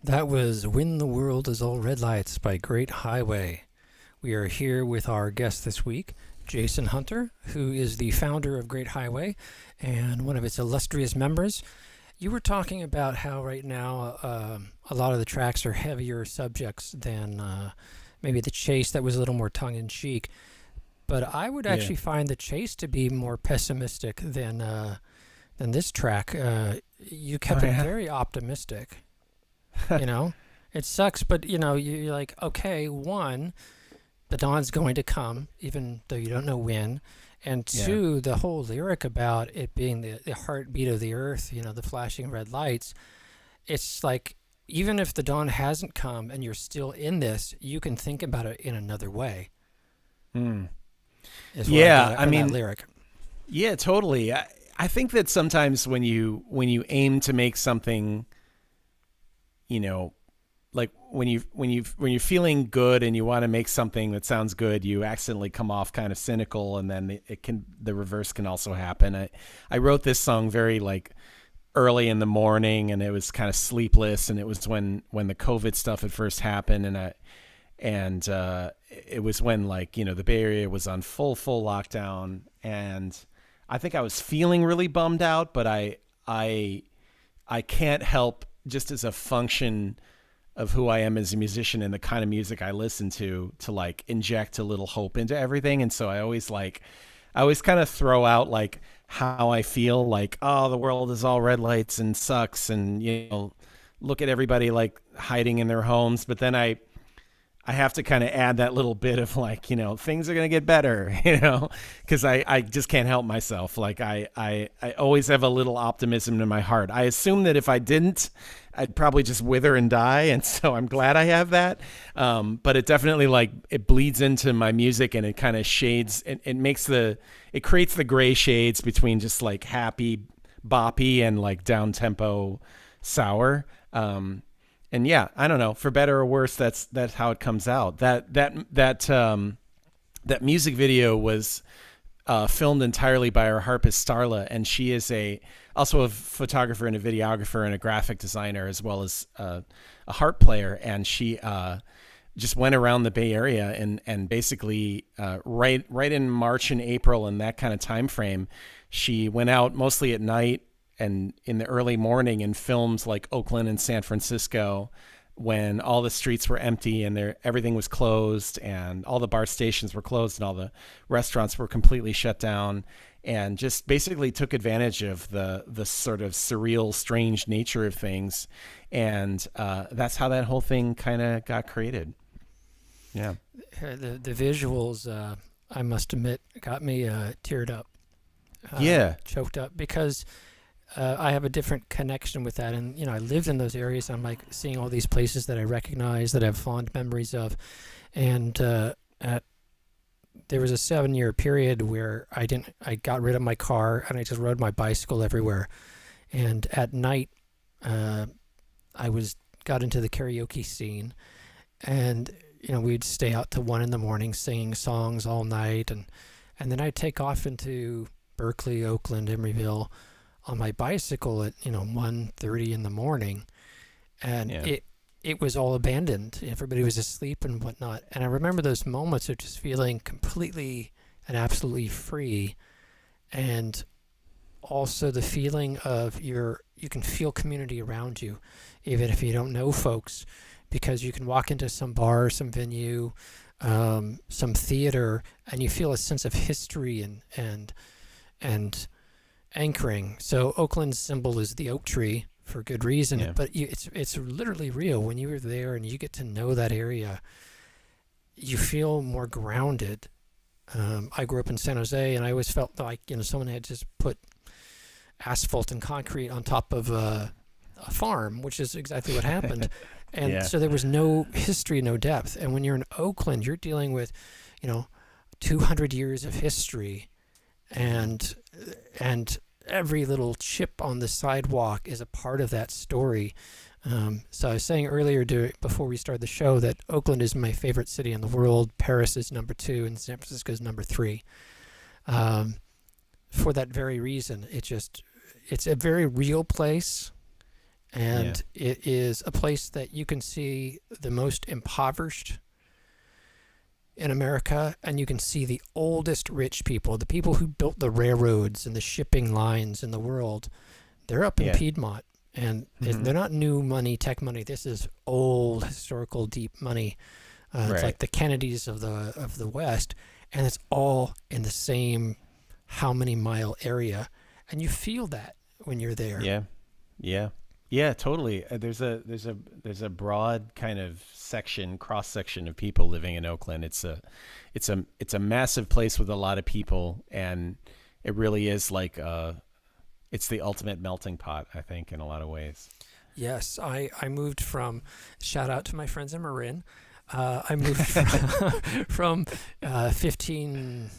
That was When the World is All Red Lights by Great Highway. We are here with our guest this week, Jason Hunter, who is the founder of Great Highway and one of its illustrious members. You were talking about how right now a lot of the tracks are heavier subjects than maybe The Chase, that was a little more tongue-in-cheek. But I would actually find The Chase to be more pessimistic than this track. You kept it very optimistic. You know, it sucks, but you know, you're like, okay, one, the dawn's going to come, even though you don't know when, and two, the whole lyric about it being the heartbeat of the earth, you know, the flashing red lights. It's like, even if the dawn hasn't come and you're still in this, you can think about it in another way. Yeah, I mean, that lyric. Yeah, totally. I think that sometimes when you aim to make something, you know, like when you're feeling good and you want to make something that sounds good, you accidentally come off kind of cynical, and then the reverse can also happen. I wrote this song very like early in the morning, and it was kind of sleepless, and it was when the COVID stuff had first happened, and it was when, like, you know, the Bay Area was on full lockdown, and I think I was feeling really bummed out, but I can't help, just as a function of who I am as a musician and the kind of music I listen to like inject a little hope into everything. And so I always kind of throw out like how I feel, like, oh, the world is all red lights and sucks, and, you know, look at everybody like hiding in their homes. But then I have to kind of add that little bit of like, you know, things are going to get better, you know, because I just can't help myself. Like I always have a little optimism in my heart. I assume that if I didn't, I'd probably just wither and die. And so I'm glad I have that. But it definitely, like, it bleeds into my music, and it kind of shades, it creates the gray shades between just like happy boppy and like down tempo sour. And yeah, I don't know, for better or worse, that's how it comes out. That music video was filmed entirely by our harpist Starla, and she is also a photographer and a videographer and a graphic designer, as well as a harp player. And she just went around the Bay Area and basically right in March and April, and that kind of time frame, she went out mostly at night and in the early morning and filmed like Oakland and San Francisco, when all the streets were empty and everything was closed, and all the bar stations were closed and all the restaurants were completely shut down, and just basically took advantage of the sort of surreal, strange nature of things. And that's how that whole thing kind of got created. Yeah. The visuals, I must admit, got me teared up. Choked up, because I have a different connection with that. And, you know, I lived in those areas. I'm like seeing all these places that I recognize, that I have fond memories of. And there was a 7-year period where I got rid of my car and I just rode my bicycle everywhere. And at night, I got into the karaoke scene, and, you know, we'd stay out to 1 a.m. singing songs all night. And then I'd take off into Berkeley, Oakland, Emeryville on my bicycle at, you know, 1:30 in the morning, and it was all abandoned. Everybody was asleep and whatnot. And I remember those moments of just feeling completely and absolutely free. And also the feeling of you can feel community around you, even if you don't know folks, because you can walk into some bar, some venue, some theater, and you feel a sense of history and anchoring. So Oakland's symbol is the oak tree for good reason, Yeah. but it's literally real. When you were there and you get to know that area, you feel more grounded. I grew up in San Jose, and I always felt like someone had just put asphalt and concrete on top of a farm, which is exactly what happened. And Yeah. so there was no history, no depth. And when you're in Oakland, you're dealing with 200 years of history, and every little chip on the sidewalk is a part of that story. So I was saying earlier before we started the show that Oakland is my favorite city in the world. Paris is number 2 and San Francisco is number 3. For that very reason, it's a very real place, and it is a place that you can see the most impoverished in America, and you can see the oldest rich people, the people who built the railroads and the shipping lines in the world. They're up in Yeah. Piedmont, and they're not new money, tech money. This is old, historical, deep money. It's Right. like the Kennedys of the West, and it's all in the same how many mile area, and you feel that when you're there. Yeah, totally. There's a broad kind of cross section of people living in Oakland. It's a massive place with a lot of people, and it really is like it's the ultimate melting pot, I think, in a lot of ways. Yes, I moved from, shout out to my friends in Marin. I moved from 15,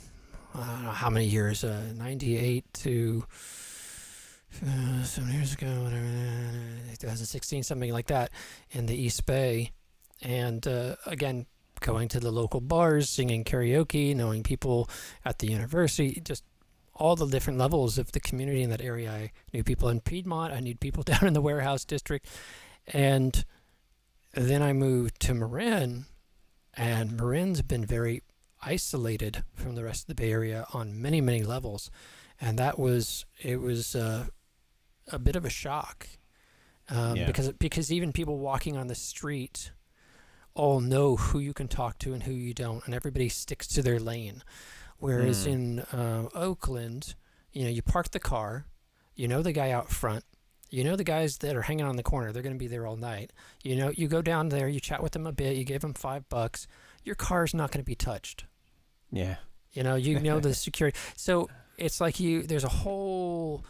I don't know how many years, 98 to 7 years ago, whatever, 2016, something like that, in the East Bay. And again, going to the local bars, singing karaoke, knowing people at the university, just all the different levels of the community in that area. I knew people in Piedmont, I knew people down in the warehouse district. And then I moved to Marin, and Marin's been very isolated from the rest of the Bay Area on many, many levels. And it was a bit of a shock, because even people walking on the street all know who you can talk to and who you don't, and everybody sticks to their lane. Whereas in Oakland, you park the car, the guy out front, the guys that are hanging on the corner, they're going to be there all night. You go down there, you chat with them a bit, you give them $5, your car's not going to be touched. Yeah. The security. So it's like there's a whole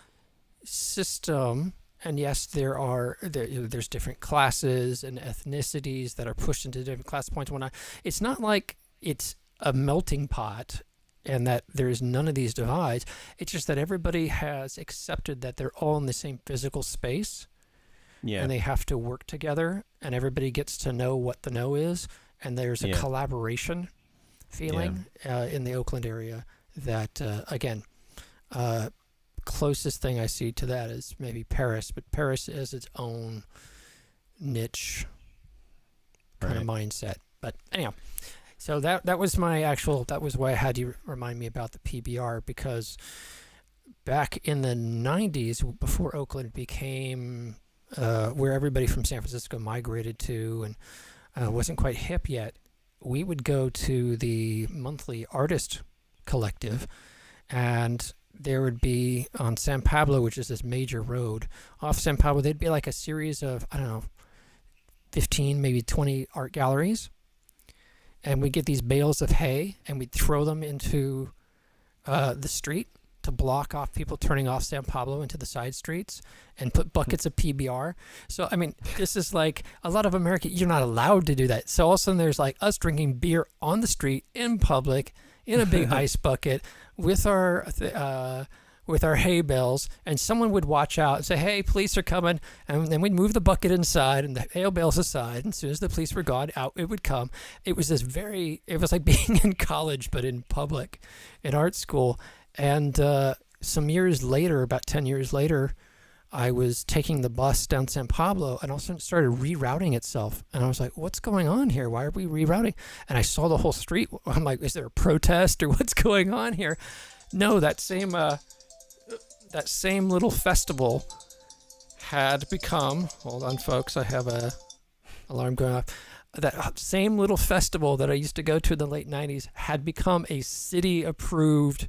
system, and yes, there's different classes and ethnicities that are pushed into different class points and whatnot. It's not like it's a melting pot and that there's none of these divides. It's just that everybody has accepted that they're all in the same physical space, and they have to work together, and everybody gets to know what the know is, and there's a collaboration feeling in the Oakland area that, again, closest thing I see to that is maybe Paris, but Paris is its own niche kind of mindset. But anyhow, so that was why I had you remind me about the PBR, because back in the 90s, before Oakland became where everybody from San Francisco migrated to and wasn't quite hip yet, we would go to the monthly artist collective, and there would be on San Pablo, which is this major road off San Pablo, there'd be like a series of, 15, maybe 20 art galleries. And we'd get these bales of hay and we'd throw them into the street to block off people turning off San Pablo into the side streets, and put buckets of PBR. So, this is like a lot of America, you're not allowed to do that. So all of a sudden there's like us drinking beer on the street in public in a big ice bucket with our hay bales, and someone would watch out and say, "Hey, police are coming," and then we'd move the bucket inside and the hay bales aside, and as soon as the police were gone, out it would come. It was it was like being in college but in public, in art school. And some years later, about 10 years later, I was taking the bus down San Pablo, and all of a sudden it started rerouting itself. And I was like, what's going on here? Why are we rerouting? And I saw the whole street. I'm like, is there a protest or what's going on here? No, that same little festival had become, hold on folks, I have a alarm going off. That same little festival that I used to go to in the late 90s had become a city-approved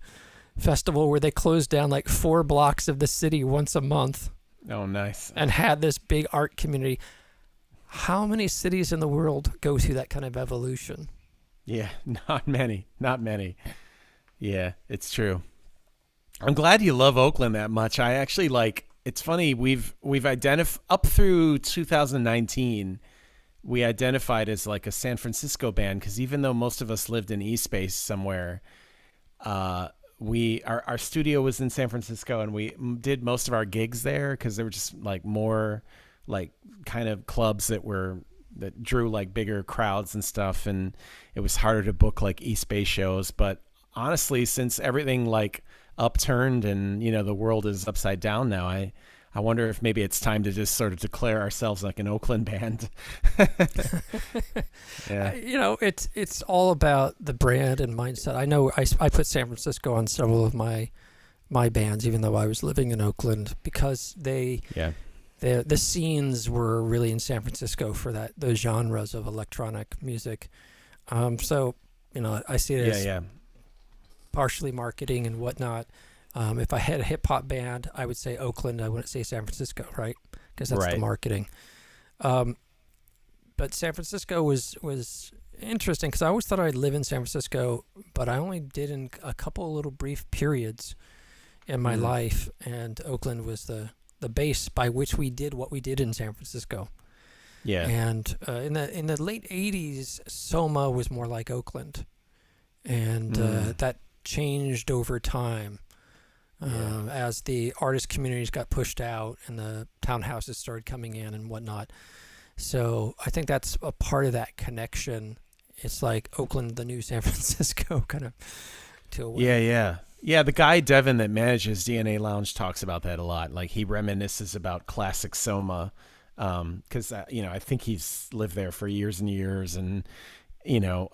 festival where they closed down like 4 blocks of the city once a month. Oh, nice. And had this big art community. How many cities in the world go through that kind of evolution? Yeah, not many. Yeah, it's true. I'm glad you love Oakland that much. I actually it's funny, we've identified up through 2019, we identified as like a San Francisco band, because even though most of us lived in East Space somewhere, our studio was in San Francisco, and we did most of our gigs there because they were just like more like kind of clubs that drew like bigger crowds and stuff, and it was harder to book like East Bay shows. But honestly, since everything like upturned and the world is upside down now, I wonder if maybe it's time to just sort of declare ourselves like an Oakland band. Yeah. It's all about the brand and mindset. I know I put San Francisco on several of my bands, even though I was living in Oakland, because the scenes were really in San Francisco for those genres of electronic music. So I see it as partially marketing and whatnot. If I had a hip hop band, I would say Oakland. I wouldn't say San Francisco, right? Because that's the marketing. But San Francisco was interesting because I always thought I'd live in San Francisco, but I only did in a couple little brief periods in my life, and Oakland was the base by which we did what we did in San Francisco. Yeah. And in the late 80s, Soma was more like Oakland, and that changed over time. As the artist communities got pushed out and the townhouses started coming in and whatnot. So I think that's a part of that connection. It's like Oakland, the new San Francisco, kind of. Yeah. The guy Devin that manages DNA Lounge talks about that a lot. Like he reminisces about classic Soma, because I think he's lived there for years and years, and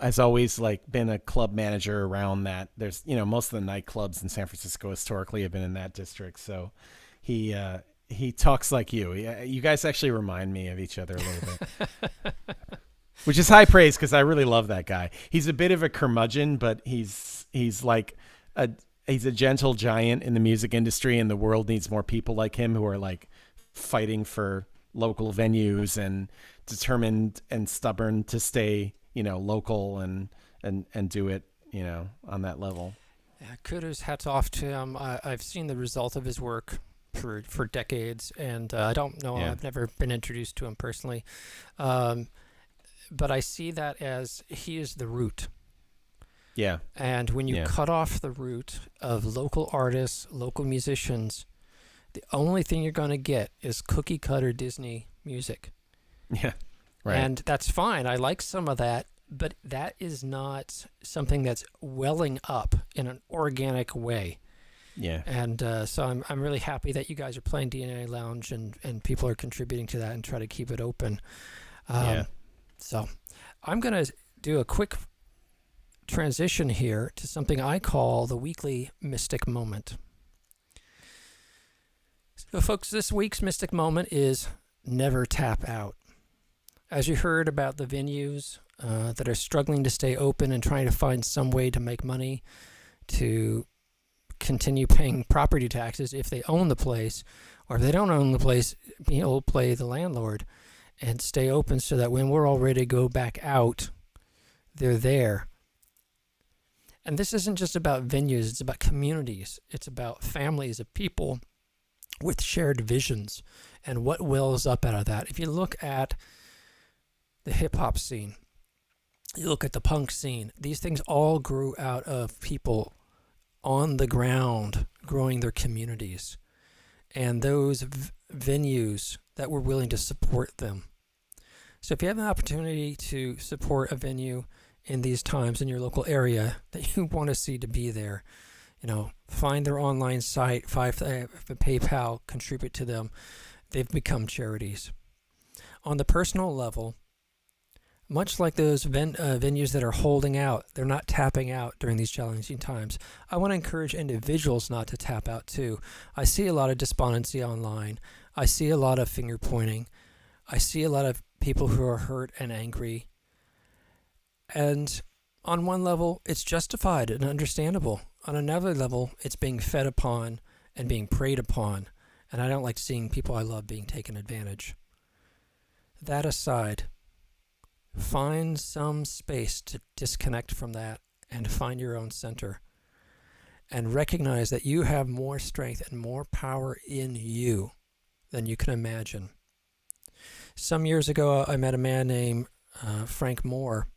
has always like been a club manager around that. There's, most of the nightclubs in San Francisco historically have been in that district. So he talks like you. You guys actually remind me of each other a little bit, which is high praise because I really love that guy. He's a bit of a curmudgeon, but he's like he's a gentle giant in the music industry, and the world needs more people like him who are like fighting for local venues and determined and stubborn to stay local and do it, on that level. Yeah, kudos, hats off to him. I've seen the result of his work for decades, and I don't know, I've never been introduced to him personally. But I see that as he is the root. Yeah. And when you cut off the root of local artists, local musicians, the only thing you're going to get is cookie cutter Disney music. Yeah. Right. And that's fine. I like some of that, but that is not something that's welling up in an organic way. Yeah. And so I'm really happy that you guys are playing DNA Lounge and people are contributing to that and try to keep it open. So I'm going to do a quick transition here to something I call the weekly Mystic Moment. So folks, this week's Mystic Moment is never tap out. As you heard about the venues that are struggling to stay open and trying to find some way to make money to continue paying property taxes if they own the place, or if they don't own the place, being able to play the landlord and stay open so that when we're all ready to go back out, they're there. And this isn't just about venues, it's about communities. It's about families of people with shared visions and what wells up out of that. If you look at the hip-hop scene, you look at the punk scene, these things all grew out of people on the ground growing their communities and those venues that were willing to support them. So if you have an opportunity to support a venue in these times in your local area that you want to see to be there, find their online site, PayPal, contribute to them. They've become charities. On the personal level, much like those venues that are holding out, they're not tapping out during these challenging times. I want to encourage individuals not to tap out too. I see a lot of despondency online. I see a lot of finger pointing. I see a lot of people who are hurt and angry. And on one level, it's justified and understandable. On another level, it's being fed upon and being preyed upon. And I don't like seeing people I love being taken advantage. That aside, find some space to disconnect from that and find your own center. And recognize that you have more strength and more power in you than you can imagine. Some years ago, I met a man named Frank Moore,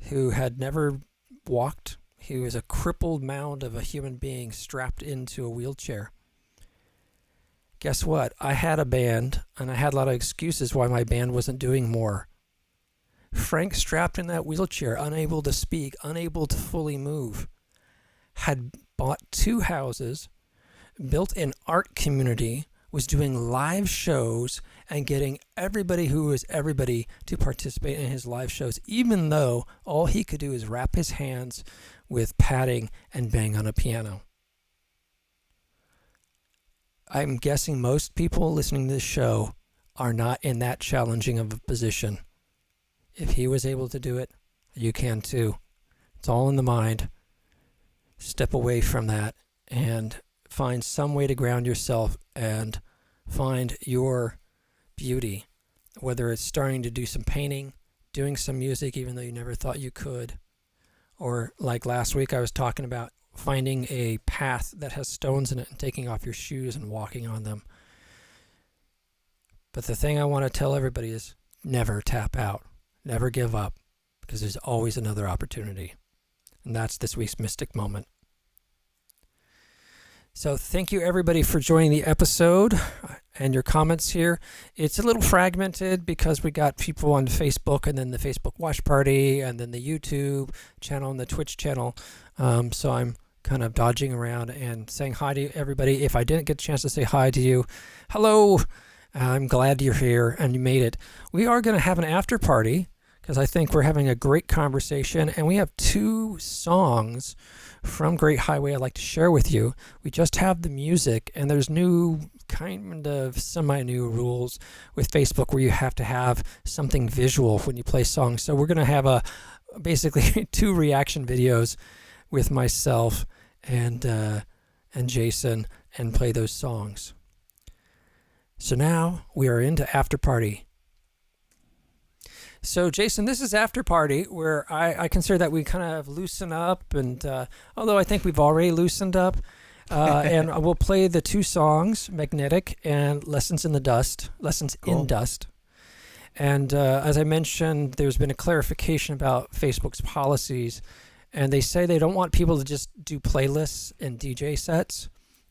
who had never walked. He was a crippled mound of a human being strapped into a wheelchair. Guess what? I had a band, and I had a lot of excuses why my band wasn't doing more. Frank, strapped in that wheelchair, unable to speak, unable to fully move, had bought 2 houses, built an art community, was doing live shows and getting everybody who was everybody to participate in his live shows, even though all he could do is wrap his hands with padding and bang on a piano. I'm guessing most people listening to this show are not in that challenging of a position. If he was able to do it, you can too. It's all in the mind. Step away from that and find some way to ground yourself and find your beauty, whether it's starting to do some painting, doing some music even though you never thought you could, or like last week I was talking about finding a path that has stones in it and taking off your shoes and walking on them. But the thing I want to tell everybody is never tap out, never give up, because there's always another opportunity. And that's this week's Mystic Moment. So thank you everybody for joining the episode and your comments here. It's a little fragmented because we got people on Facebook and then the Facebook Watch Party and then the YouTube channel and the Twitch channel. So I'm kind of dodging around and saying hi to everybody. If I didn't get a chance to say hi to you, hello. I'm glad you're here and you made it. We are going to have an after party because I think we're having a great conversation, and we have 2 songs from Great Highway I'd like to share with you. We just have the music, and there's kind of semi-new rules with Facebook where you have to have something visual when you play songs. So we're going to have basically 2 reaction videos with myself and Jason and play those songs. So now we are into After Party. So, Jason, this is After Party, where I consider that we kind of loosen up, and although I think we've already loosened up, and we'll play the 2 songs, Magnetic and Lessons in Dust. And as I mentioned, there's been a clarification about Facebook's policies, and they say they don't want people to just do playlists and DJ sets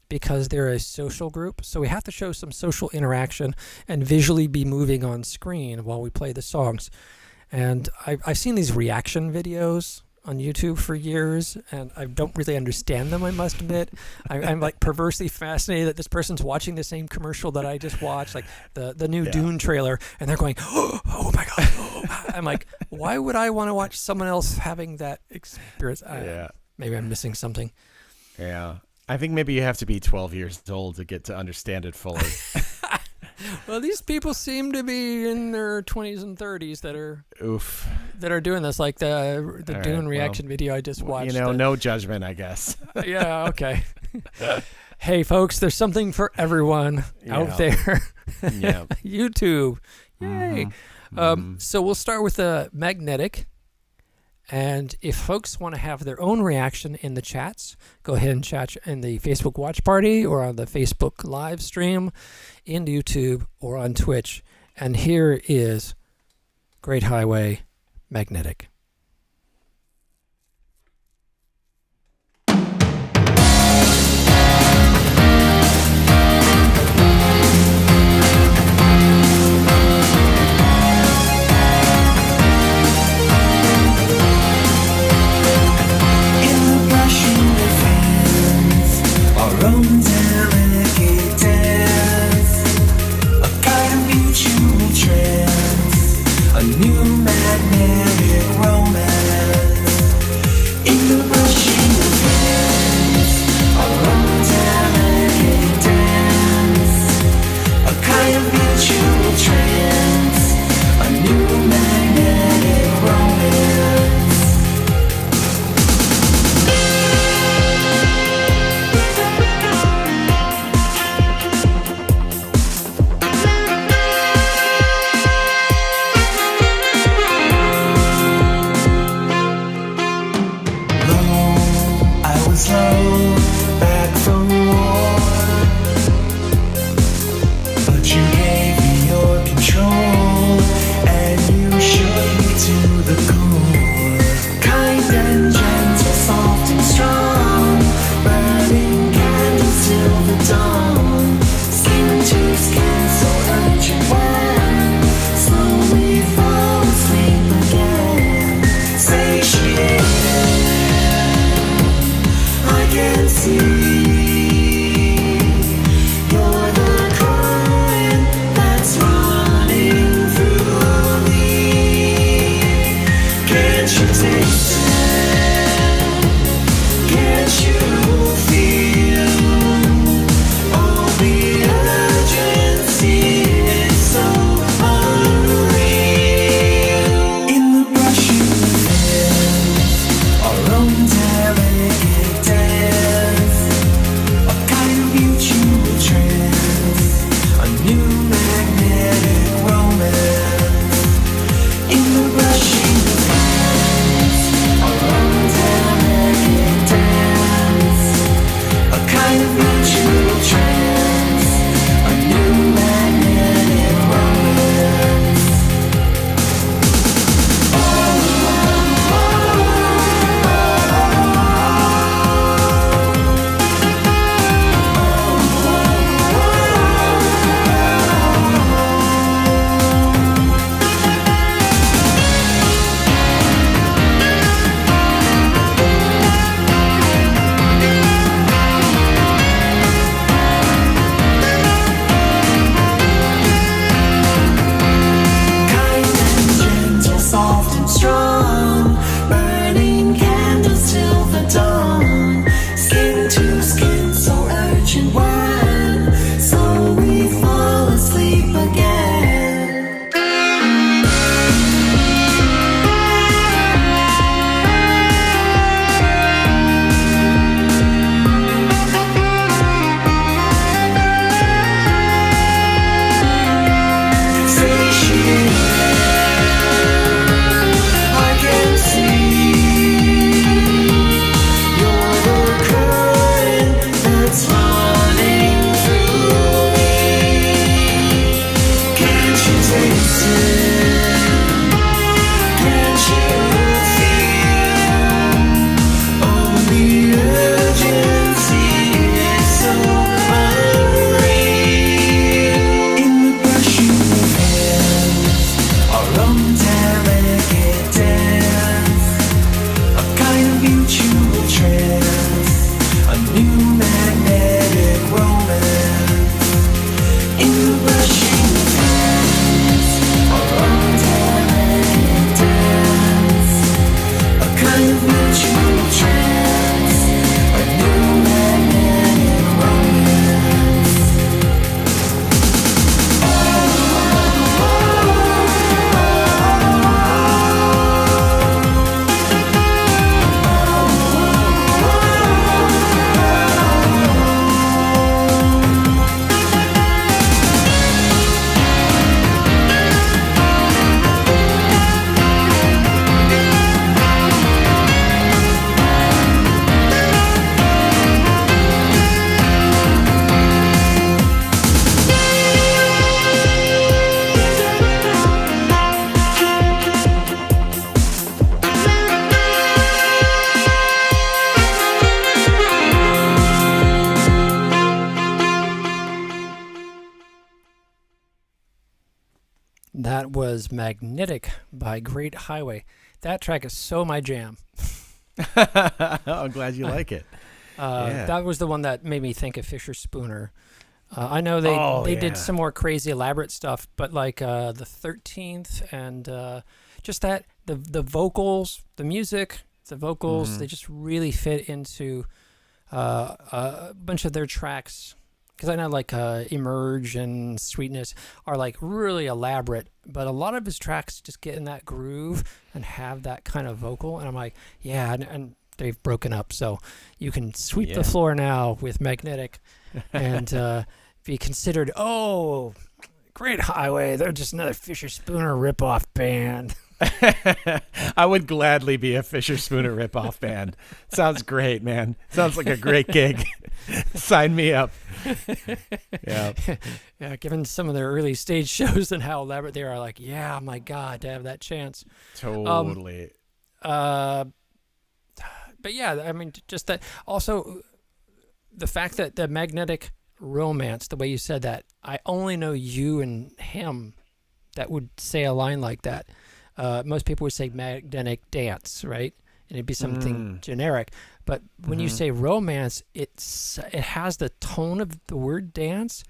because they're a social group. So we have to show some social interaction and visually be moving on screen while we play the songs. And I've seen these reaction videos on YouTube for years, and I don't really understand them, I must admit. I'm like perversely fascinated that this person's watching the same commercial that I just watched, like the new Dune trailer, and they're going, oh my God. Oh. I'm like, why would I want to watch someone else having that experience? Maybe I'm missing something. Yeah. I think maybe you have to be 12 years old to get to understand it fully. Well, these people seem to be in their 20s and 30s that are doing this, like the Dune reaction video I just watched. No judgment, I guess. Yeah, okay. Hey, folks, there's something for everyone out there. Yeah. YouTube. Yay. So we'll start with the Magnetic. And if folks want to have their own reaction in the chats, go ahead and chat in the Facebook Watch Party or on the Facebook live stream, in YouTube or on Twitch. And here is Great Highway Magnetic. In the brush in the field, that was Magnetic by Great Highway. That track is so my jam. I'm glad you like it. Yeah. That was the one that made me think of Fisher Spooner. I know they did some more crazy elaborate stuff, but like the 13th and just that the vocals, the music, the vocals, they just really fit into a bunch of their tracks. Because I know like Emerge and Sweetness are like really elaborate, but a lot of his tracks just get in that groove and have that kind of vocal. And I'm like, yeah, and they've broken up. So you can sweep the floor now with Magnetic and be considered, Great Highway. They're just another Fisher Spooner ripoff band. I would gladly be a Fisher Spooner ripoff band. Sounds great, man. Sounds like a great gig. Sign me up. Yeah. Yeah, given some of their early stage shows and how elaborate they are, like, yeah, my God, to have that chance. Totally. But yeah, I mean, just that. Also, the fact that the Magnetic Romance, the way you said that, I only know you and him that would say a line like that. Most people would say Magnetic Dance, right? And it'd be something generic. But when you say romance, it has the tone of the word dance,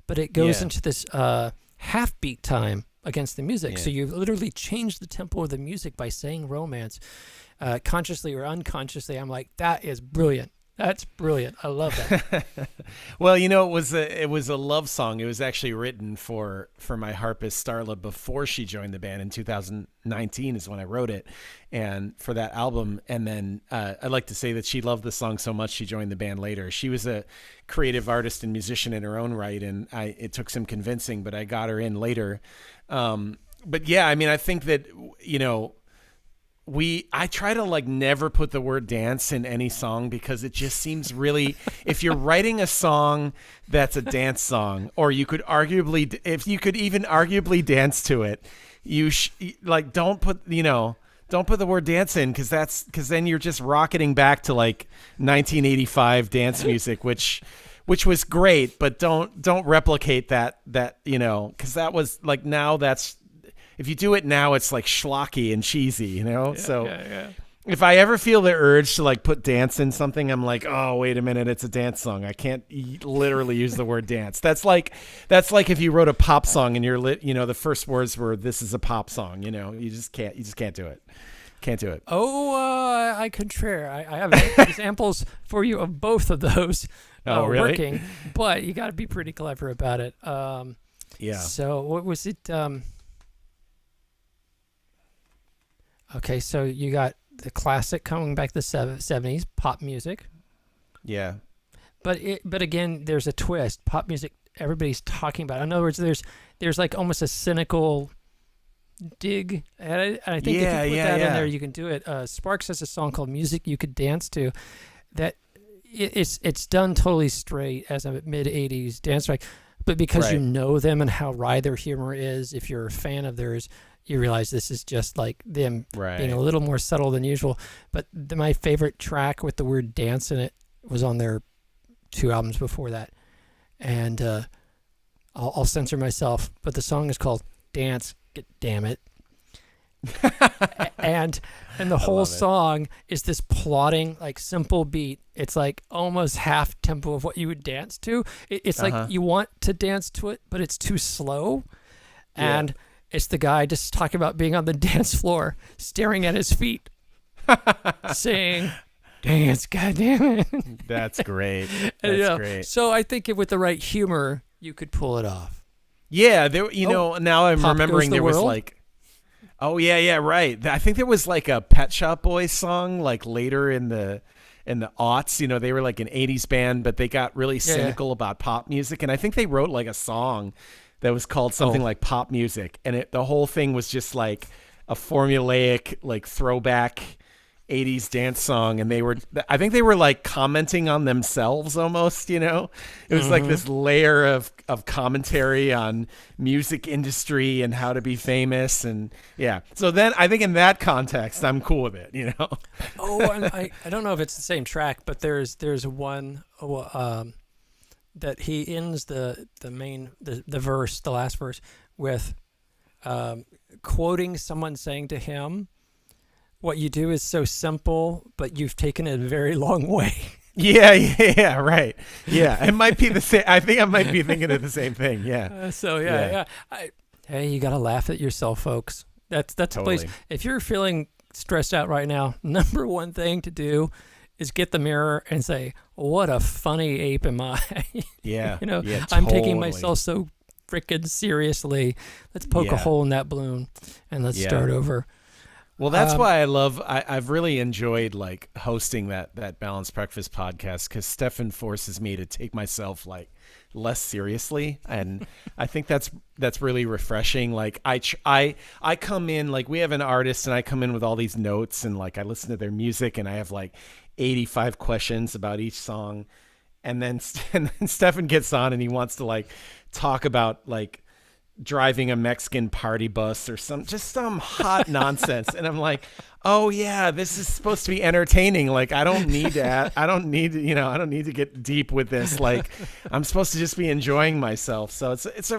but it goes into this half beat time against the music. So you literally change the tempo of the music by saying romance, consciously or unconsciously. I'm like, that is brilliant. That's brilliant. I love that. Well, you know, it was a love song. It was actually written for my harpist Starla before she joined the band in 2019 is when I wrote it, and for that album. And then I'd like to say that she loved the song so much she joined the band later. She was a creative artist and musician in her own right, and it took some convincing, but I got her in later. But yeah, I mean, I think that, you know, I try to like never put the word dance in any song because it just seems really, if you're writing a song that's a dance song, or you could arguably, if you could even arguably dance to it, don't put the word dance in, because then you're just rocketing back to like 1985 dance music, which was great, but don't replicate that, you know, because that was like, now that's, if you do it now, it's like schlocky and cheesy, you know? If I ever feel the urge to like put dance in something, I'm like, oh, wait a minute, it's a dance song. I can't literally use the word dance. That's like if you wrote a pop song and the first words were, this is a pop song, you know, you just can't do it. Can't do it. I contraire. I have examples for you of both of those really? working, but you got to be pretty clever about it. Yeah. So what was it? Okay, so you got the classic coming back to the 70s, pop music. Yeah. But again, there's a twist. Pop music, everybody's talking about it. In other words, there's like almost a cynical dig at it. And I think if you put that in there, you can do it. Sparks has a song called Music You Could Dance To that it's done totally straight as a mid-'80s dance track. But because you know them and how wry their humor is, if you're a fan of theirs, you realize this is just like them being a little more subtle than usual. But my favorite track with the word dance in it was on their 2 albums before that. And I'll censor myself, but the song is called Dance, Damn It. and the whole song is this plodding, like simple beat. It's like almost half tempo of what you would dance to. It's like you want to dance to it, but it's too slow. And it's the guy just talking about being on the dance floor, staring at his feet, saying, dance, goddammit. That's great. That's great. So I think with the right humor, you could pull it off. Yeah, now I'm remembering there was World? like, right. I think there was like a Pet Shop Boys song like later in the aughts. You know, they were like an 80s band, but they got really cynical about pop music, and I think they wrote like a song that was called something like Pop Music, and the whole thing was just like a formulaic, like throwback 80s dance song, and I think they were like commenting on themselves almost, you know? It was like this layer of commentary on music industry and how to be famous, and so then I think in that context I'm cool with it, you know? And I don't know if it's the same track, but there's one that he ends the last verse with quoting someone saying to him, what you do is so simple, but you've taken it a very long way. Yeah, right. Yeah, it might be the same. I think I might be thinking of the same thing. Yeah. Hey, you got to laugh at yourself, folks. That's Totally. a place. If you're feeling stressed out right now, number one thing to do is get the mirror and say, what a funny ape am I? Yeah. Yeah, I'm taking totally. myself so freaking seriously. Let's poke a hole in that balloon and let's start over. Well, that's why I've really enjoyed like hosting that Balanced Breakfast podcast, because Stefan forces me to take myself like less seriously, and I think that's really refreshing. Like I come in, like we have an artist and I come in with all these notes and like I listen to their music and I have like 85 questions about each song, and then Stefan gets on and he wants to like talk about like driving a Mexican party bus or some hot nonsense, and I'm like, oh yeah, this is supposed to be entertaining. Like I don't need to get deep with this. Like I'm supposed to just be enjoying myself. So it's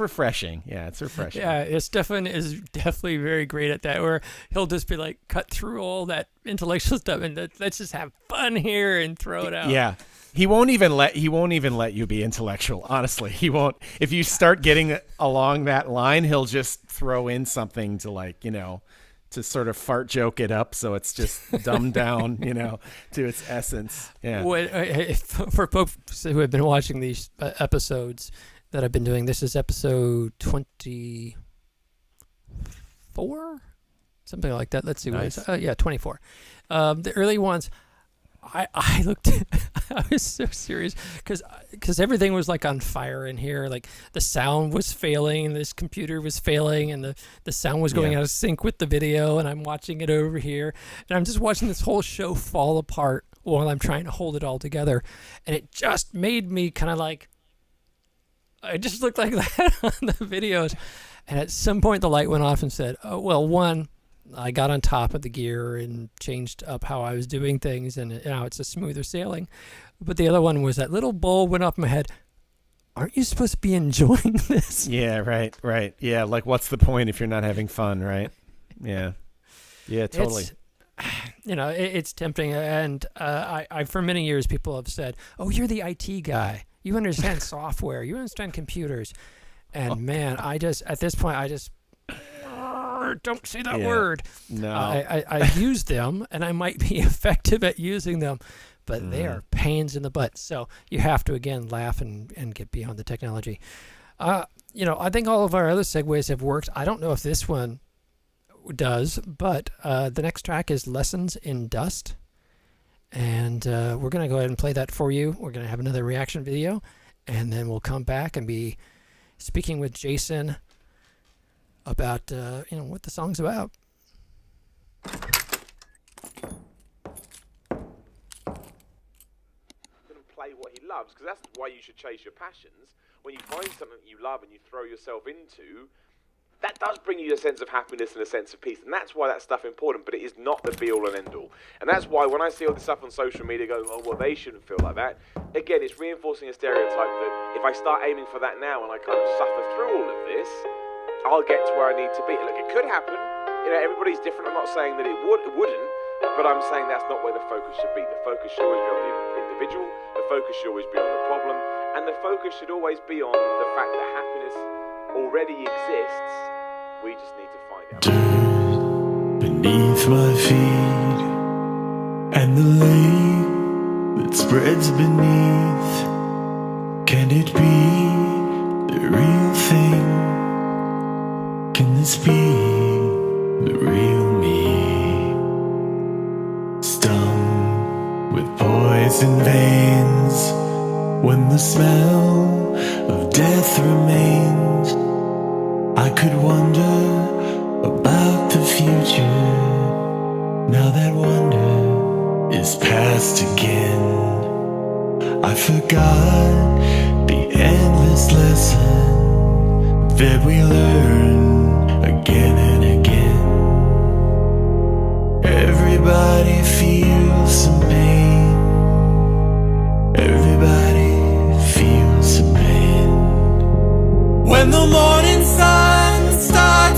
refreshing. Yeah, it's refreshing. Yeah, Stefan is definitely very great at that, where he'll just be like, cut through all that intellectual stuff and let's just have fun here and throw it out. Yeah. He won't even let you be intellectual. Honestly, he won't. If you start getting along that line, he'll just throw in something to like, to sort of fart joke it up, so it's just dumbed down, to its essence. Yeah. For folks who have been watching these episodes that I've been doing, this is episode 24, something like that. Let's see. Nice. What it's, 24. The early ones. I looked, I was so serious because everything was like on fire in here. Like the sound was failing, this computer was failing, and the sound was going out of sync with the video, and I'm watching it over here. And I'm just watching this whole show fall apart while I'm trying to hold it all together. And it just made me kind of like, I just looked like that on the videos. And at some point the light went off and said, oh, well, one, I got on top of the gear and changed up how I was doing things, and now it's a smoother sailing. But the other one was that little bulb went off my head. Aren't you supposed to be enjoying this? Yeah, right. Yeah, like what's the point if you're not having fun, right? Yeah, totally. It's tempting, and I for many years people have said, "Oh, you're the IT guy. You understand software. You understand computers." And man, at this point, I just don't say that word. No. I use them, and I might be effective at using them, but they are pains in the butt. So you have to, again, laugh and get beyond the technology. I think all of our other segues have worked. I don't know if this one does, but the next track is Lessons in Dust. And we're going to go ahead and play that for you. We're going to have another reaction video, and then we'll come back and be speaking with Jason about what the song's about. Play what he loves, because that's why you should chase your passions. When you find something you love and you throw yourself into, that does bring you a sense of happiness and a sense of peace, and that's why that stuff important. But it is not the be-all and end-all, and that's why when I see all this stuff on social media going, oh well, they shouldn't feel like that, again, it's reinforcing a stereotype that if I start aiming for that now and I kind of suffer through all of this, I'll get to where I need to be. Look, it could happen. Everybody's different. I'm not saying that it wouldn't, but I'm saying that's not where the focus should be. The focus should always be on the individual. The focus should always be on the problem, and the focus should always be on the fact that happiness already exists. We just need to find out. Dirt beneath my feet, and the lake that spreads beneath. Can it be the real thing? Can this be the real me? Stung with poison veins, when the smell of death remains, I could wonder about the future. Now that wonder is past again. I forgot the endless lesson that we learn again and again. Everybody feels some pain. Everybody feels some pain. When the morning sun starts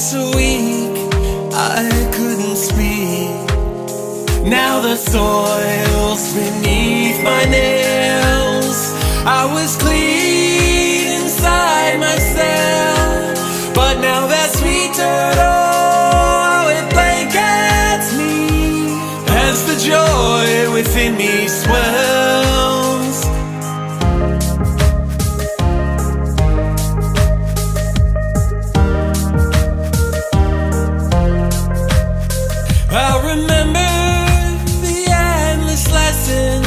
so weak I couldn't speak. Now the soil's beneath my nails. I was clean inside myself, but now that sweet turtle, it blankets me as the joy within me swells. I remember the endless lesson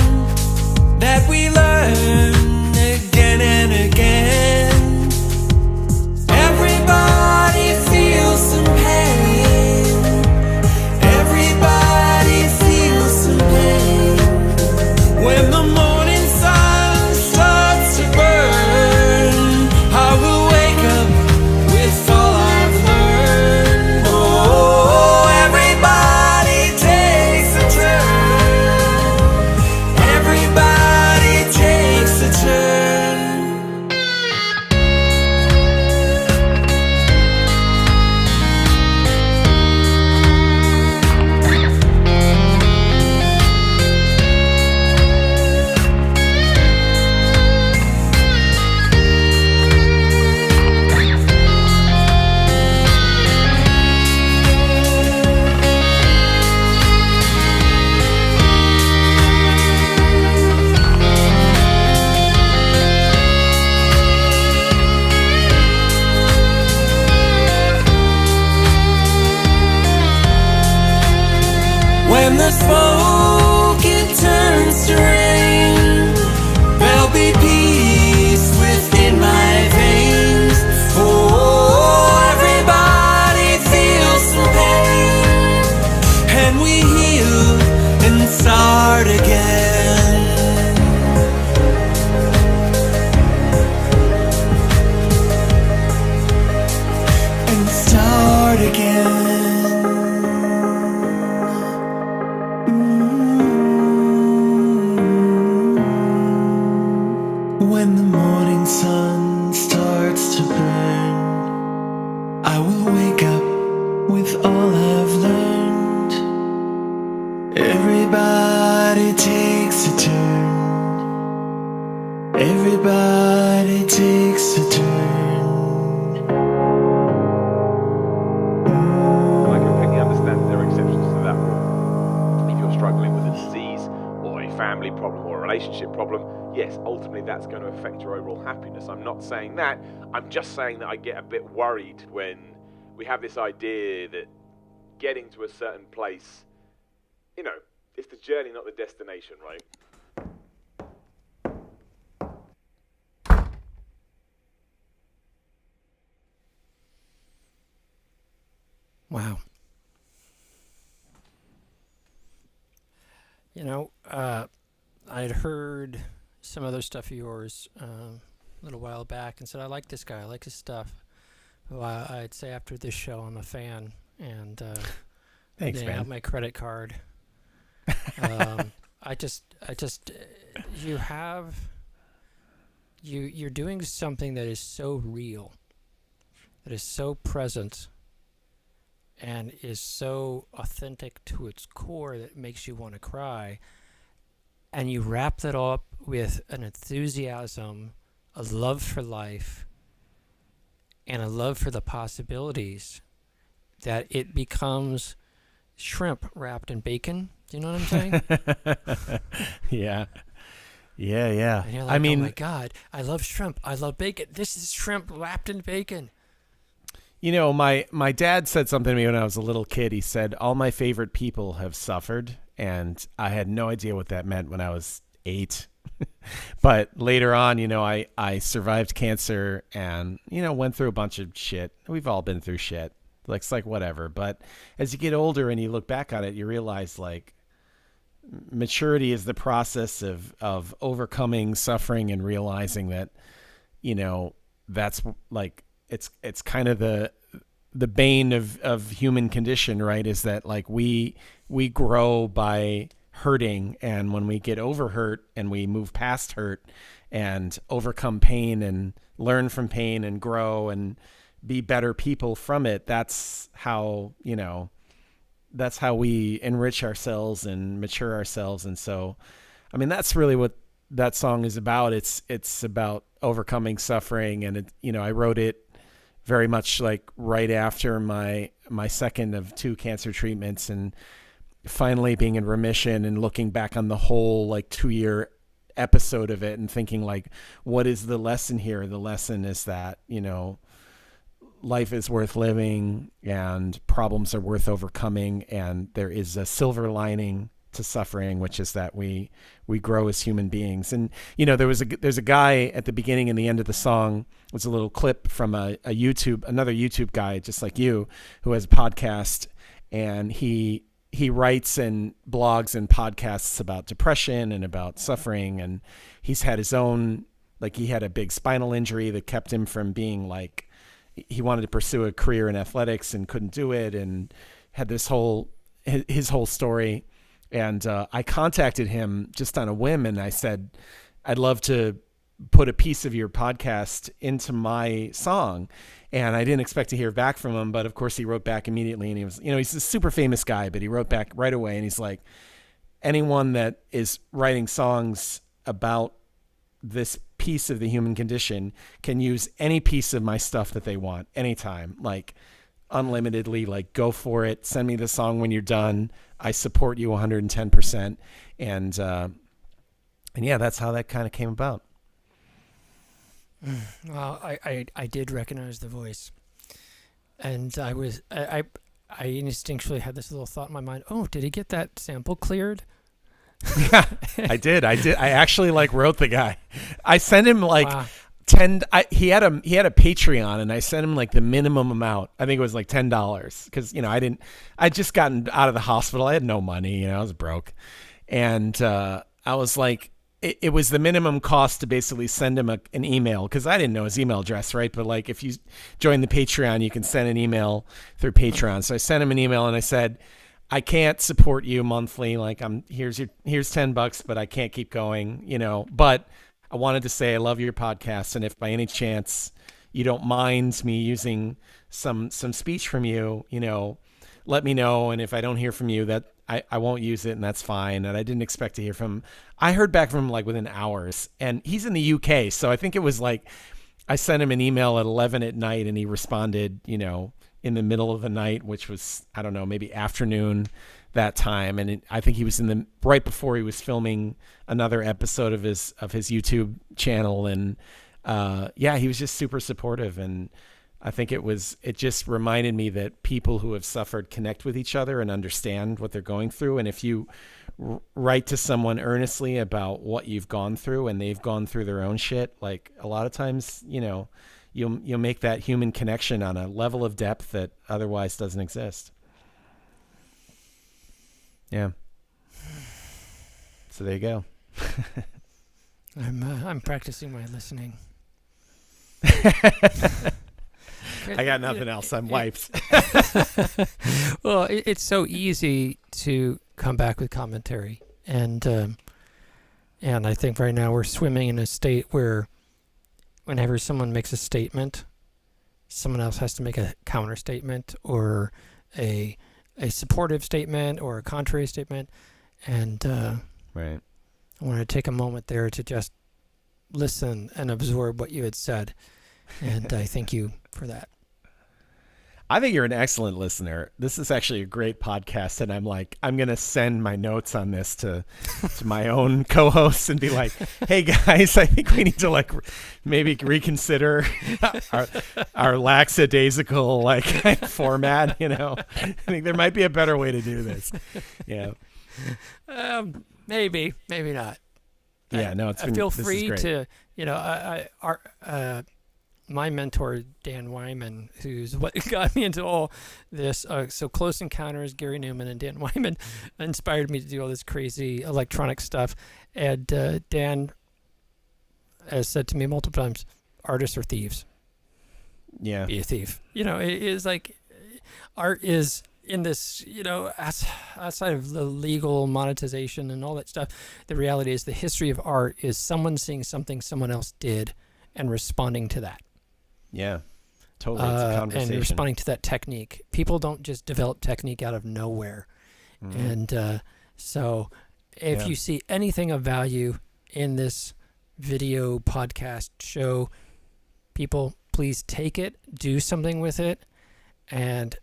that we learned again and again. Everybody feels some pain. Everybody feels some pain. When the morning sun starts to burn, I will wake up with all I've learned. Oh, everybody takes a turn. Everybody takes a turn. When the smoke it turns to rain, there'll be peace within my veins. Oh, everybody feels some pain, and we heal and start again. And start again. When the morning sun starts to burn, I will wake up with all I've learned. Everybody takes a turn. Everybody takes a turn. I completely understand there are exceptions to that rule. If you're struggling with a disease or a family problem or a relationship problem, yes, ultimately that's going to affect your overall happiness. I'm not saying that. I'm just saying that I get a bit worried when we have this idea that getting to a certain place, you know, it's the journey, not the destination, right? Wow. You know, I'd heard some other stuff of yours a little while back and said, I like this guy, I like his stuff. Well, I'd say after this show, I'm a fan, and Thanks, they man. have my credit card. I just, you're doing something that is so real, that is so present, and is so authentic to its core that makes you want to cry. And you wrap that up with an enthusiasm, a love for life, and a love for the possibilities, that it becomes shrimp wrapped in bacon. Do you know what I'm saying? Yeah. Yeah. And you're like, I mean, oh my God, I love shrimp. I love bacon. This is shrimp wrapped in bacon. you know, my dad said something to me when I was a little kid. He said, all my favorite people have suffered. And I had no idea what that meant when I was 8. But later on, you know, I survived cancer and, you know, went through a bunch of shit. We've all been through shit. It's like whatever. But as you get older and you look back on it, you realize like maturity is the process of overcoming suffering and realizing that, you know, that's like it's kind of the bane of human condition, right? Is that like we grow by hurting, and when we get over hurt and we move past hurt and overcome pain and learn from pain and grow and be better people from it, that's how, that's how we enrich ourselves and mature ourselves. And so, I mean, that's really what that song is about. It's about overcoming suffering. And I wrote it very much like right after my second of 2 cancer treatments, and finally being in remission and looking back on the whole like 2-year episode of it and thinking like, what is the lesson here? The lesson is that, life is worth living and problems are worth overcoming. And there is a silver lining to suffering, which is that we grow as human beings. And, there's a guy at the beginning and the end of the song. It was a little clip from another YouTube guy, just like you, who has a podcast, and he writes and blogs and podcasts about depression and about suffering. And he's had his own, like, he had a big spinal injury that kept him from being like, he wanted to pursue a career in athletics and couldn't do it, and had his whole story. And I contacted him just on a whim, and I said, I'd love to put a piece of your podcast into my song. And I didn't expect to hear back from him, but of course he wrote back immediately. And he was, he's a super famous guy, but he wrote back right away. And he's like, anyone that is writing songs about this piece of the human condition can use any piece of my stuff that they want anytime, like unlimitedly, like go for it. Send me the song when you're done. I support you 110%. And yeah, that's how that kind of came about. Well, I did recognize the voice, and I instinctually had this little thought in my mind. Oh, did he get that sample cleared? Yeah, I did. I actually wrote the guy. I sent him Wow. 10. He had a Patreon, and I sent him the minimum amount. I think it was $10 because I'd just gotten out of the hospital. I had no money. I was broke, and I was like, it was the minimum cost to basically send him an email, because I didn't know his email address, right? But if you join the Patreon, you can send an email through Patreon. So I sent him an email and I said, I can't support you monthly. Here's $10, but I can't keep going, but I wanted to say I love your podcast. And if by any chance you don't mind me using some speech from you, let me know. And if I don't hear from you, that I won't use it, and that's fine. And I didn't expect to hear from him. I heard back from him within hours, and he's in the UK. So I think it was I sent him an email at 11 at night, and he responded, in the middle of the night, which was, I don't know, maybe afternoon that time. And I think he was right before he was filming another episode of his YouTube channel. And yeah, he was just super supportive. And I think it just reminded me that people who have suffered connect with each other and understand what they're going through. And if you write to someone earnestly about what you've gone through and they've gone through their own shit, a lot of times, you'll make that human connection on a level of depth that otherwise doesn't exist. Yeah. So there you go. I'm practicing my listening. I got nothing else. I'm wiped. Well, it's so easy to come back with commentary, and I think right now we're swimming in a state where whenever someone makes a statement, someone else has to make a counter statement or a supportive statement or a contrary statement, and right. I want to take a moment there to just listen and absorb what you had said, and I thank you for that. I think you're an excellent listener. This is actually a great podcast, and I'm going to send my notes on this to my own co-hosts and be like, hey guys, I think we need to maybe reconsider our lackadaisical format. I think there might be a better way to do this. Yeah. Maybe not. Yeah, no, I feel free to, my mentor, Dan Wyman, who's what got me into all this. So Close Encounters, Gary Newman and Dan Wyman inspired me to do all this crazy electronic stuff. And Dan has said to me multiple times, artists are thieves. Yeah. Be a thief. It is art is in this, outside of the legal monetization and all that stuff. The reality is the history of art is someone seeing something someone else did and responding to that. Yeah. Totally, it's a conversation. and responding to that technique. People don't just develop technique out of nowhere. And so if you see anything of value in this video podcast show, people, please take it, do something with it, and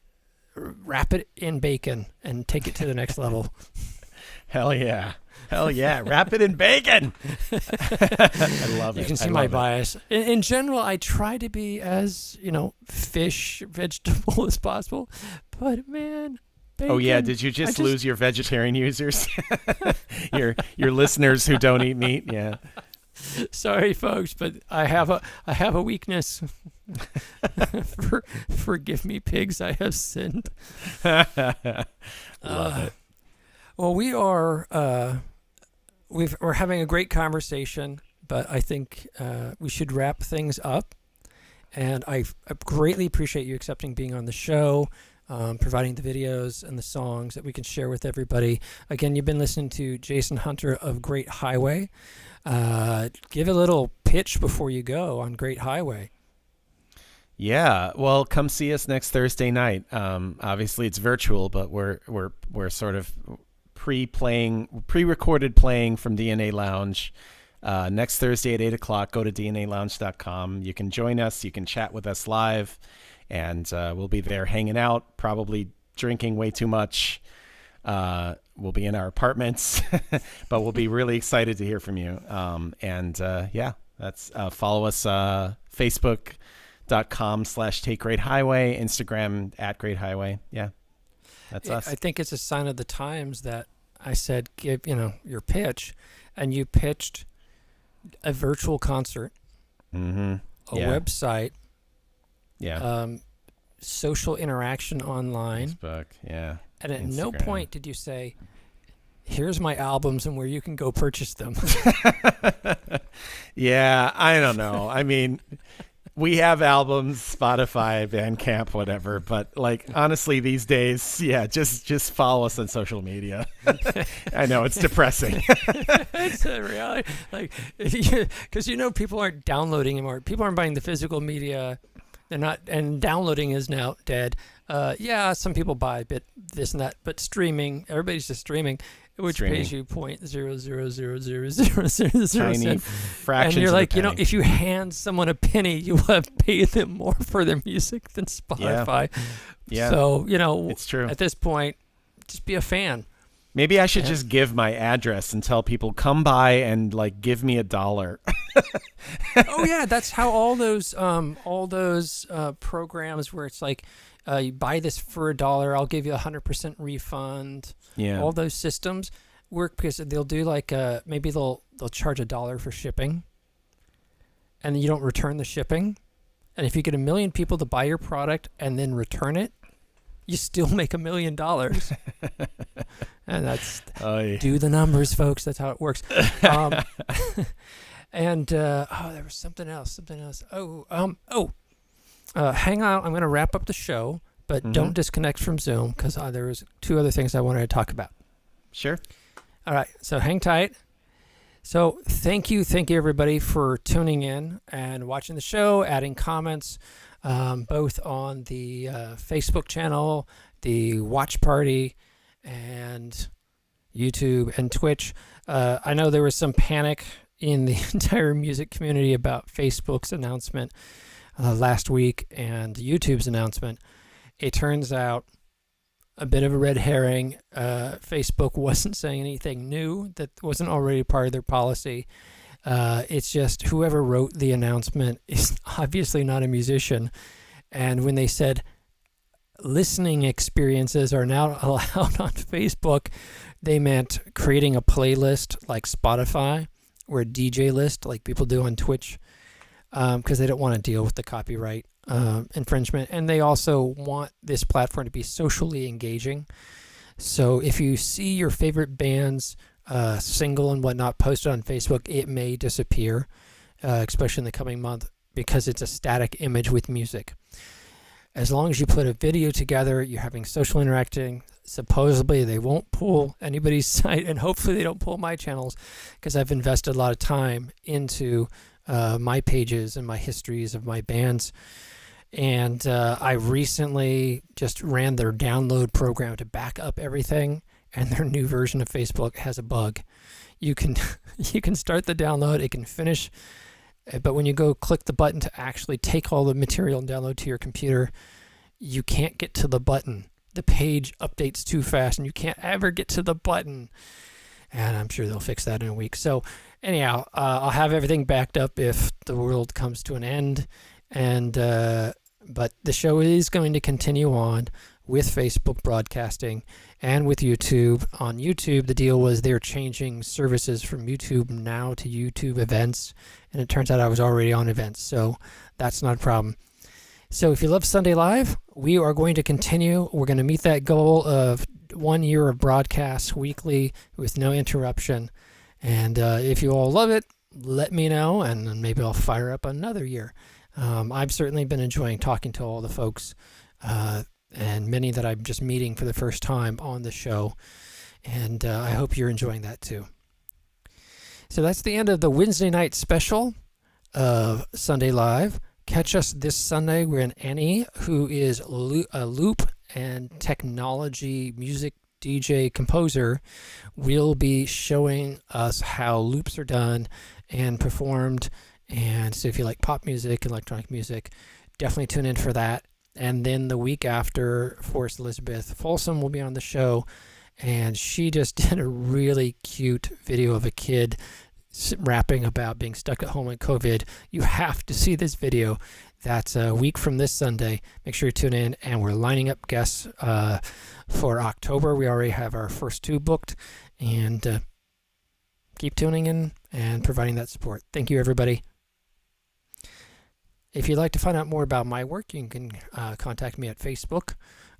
wrap it in bacon and take it to the next level. Hell yeah. Wrap it in bacon. I love it. You can see my bias. In general, I try to be as, fish, vegetable as possible. But, man, bacon. Oh, yeah. Did you just lose your vegetarian users? your listeners who don't eat meat? Yeah. Sorry, folks, but I have a weakness. Forgive me, pigs. I have sinned. Love it. Well, we're having a great conversation, but I think we should wrap things up. And I greatly appreciate you accepting being on the show, providing the videos and the songs that we can share with everybody. Again, you've been listening to Jason Hunter of Great Highway. Give a little pitch before you go on Great Highway. Yeah, well, come see us next Thursday night. Obviously, it's virtual, but we're sort of pre-recorded playing from DNA Lounge next Thursday at 8:00. Go to DNALounge.com. You can join us. You can chat with us live, and we'll be there hanging out, probably drinking way too much. We'll be in our apartments, but we'll be really excited to hear from you. That's follow us Facebook.com/Take Great Highway, Instagram @GreatHighway. Yeah, that's us. I think it's a sign of the times that I said, give your pitch, and you pitched a virtual concert, a website, social interaction online, Facebook, yeah. And at Instagram. no point did you say, here's my albums and where you can go purchase them. Yeah, I don't know. I mean, we have albums, Spotify, Bandcamp, whatever. But honestly, these days, just follow us on social media. I know it's depressing. It's a reality. Because people aren't downloading anymore. People aren't buying the physical media. They're not, and downloading is now dead. Some people buy this and that, but streaming, everybody's just streaming, which pays you .0000000 tiny cent. fractions. And you're of a like, penny. if you hand someone a penny, you will have paid them more for their music than Spotify. Yeah. So it's true. At this point, just be a fan. Maybe I should just give my address and tell people, come by and give me $1. Oh yeah, that's how all those programs where it's you buy this for $1, I'll give you 100% refund. Yeah. All those systems work because they'll do maybe they'll charge $1 for shipping, and you don't return the shipping. And if you get 1 million people to buy your product and then return it, you still make $1 million. And that's do the numbers, folks. That's how it works. And there was something else. Hang on. I'm going to wrap up the show, but don't disconnect from Zoom because there was 2 other things I wanted to talk about. Sure. All right. So hang tight. So thank you everybody for tuning in and watching the show, adding comments, both on the Facebook channel, the Watch Party, and YouTube and Twitch. I know there was some panic in the entire music community about Facebook's announcement last week and YouTube's announcement. It turns out a bit of a red herring. Facebook wasn't saying anything new that wasn't already part of their policy. It's just whoever wrote the announcement is obviously not a musician. And when they said listening experiences are now allowed on Facebook, they meant creating a playlist like Spotify or a DJ list like people do on Twitch, because they don't want to deal with the copyright infringement. And they also want this platform to be socially engaging. So if you see your favorite band's single and whatnot posted on Facebook, it may disappear, especially in the coming month, because it's a static image with music. As long as you put a video together, you're having social interacting. Supposedly, they won't pull anybody's site, and hopefully they don't pull my channels, because I've invested a lot of time into my pages and my histories of my bands. And I recently just ran their download program to back up everything, and their new version of Facebook has a bug. You can you can start the download, it can finish, but when you go click the button to actually take all the material and download to your computer, you can't get to the button. The page updates too fast, and you can't ever get to the button. And I'm sure they'll fix that in a week. So anyhow, I'll have everything backed up if the world comes to an end. And but the show is going to continue on with Facebook broadcasting and with YouTube. On YouTube, the deal was they're changing services from YouTube Now to YouTube Events. And it turns out I was already on Events, so that's not a problem. So if you love Sunday Live, we are going to continue. We're going to meet that goal of 1 year of broadcasts weekly with no interruption. And if you all love it, let me know, and maybe I'll fire up another year. I've certainly been enjoying talking to all the folks, and many that I'm just meeting for the first time on the show. And I hope you're enjoying that too. So that's the end of the Wednesday night special of Sunday Live. Catch us this Sunday when Annie, who is a loop and technology music DJ composer, will be showing us how loops are done and performed. And so if you like pop music, electronic music, definitely tune in for that. And then the week after, Forrest Elizabeth Folsom will be on the show, and she just did a really cute video of a kid rapping about being stuck at home with COVID. You have to see this video. That's a week from this Sunday. Make sure you tune in, and we're lining up guests for October. We already have our first 2 booked, and keep tuning in and providing that support. Thank you, everybody. If you'd like to find out more about my work, you can contact me at Facebook.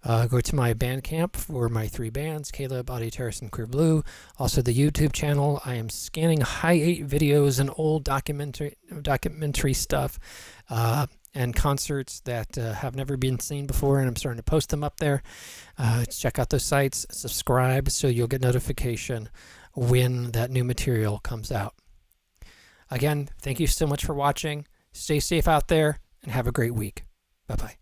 Go to my Bandcamp for my 3 bands, Caleb, Audio Terrace, and Queer Blue. Also the YouTube channel. I am scanning Hi8 videos and old documentary stuff and concerts that have never been seen before, and I'm starting to post them up there. Check out those sites. Subscribe so you'll get notification when that new material comes out. Again, thank you so much for watching. Stay safe out there and have a great week. Bye-bye.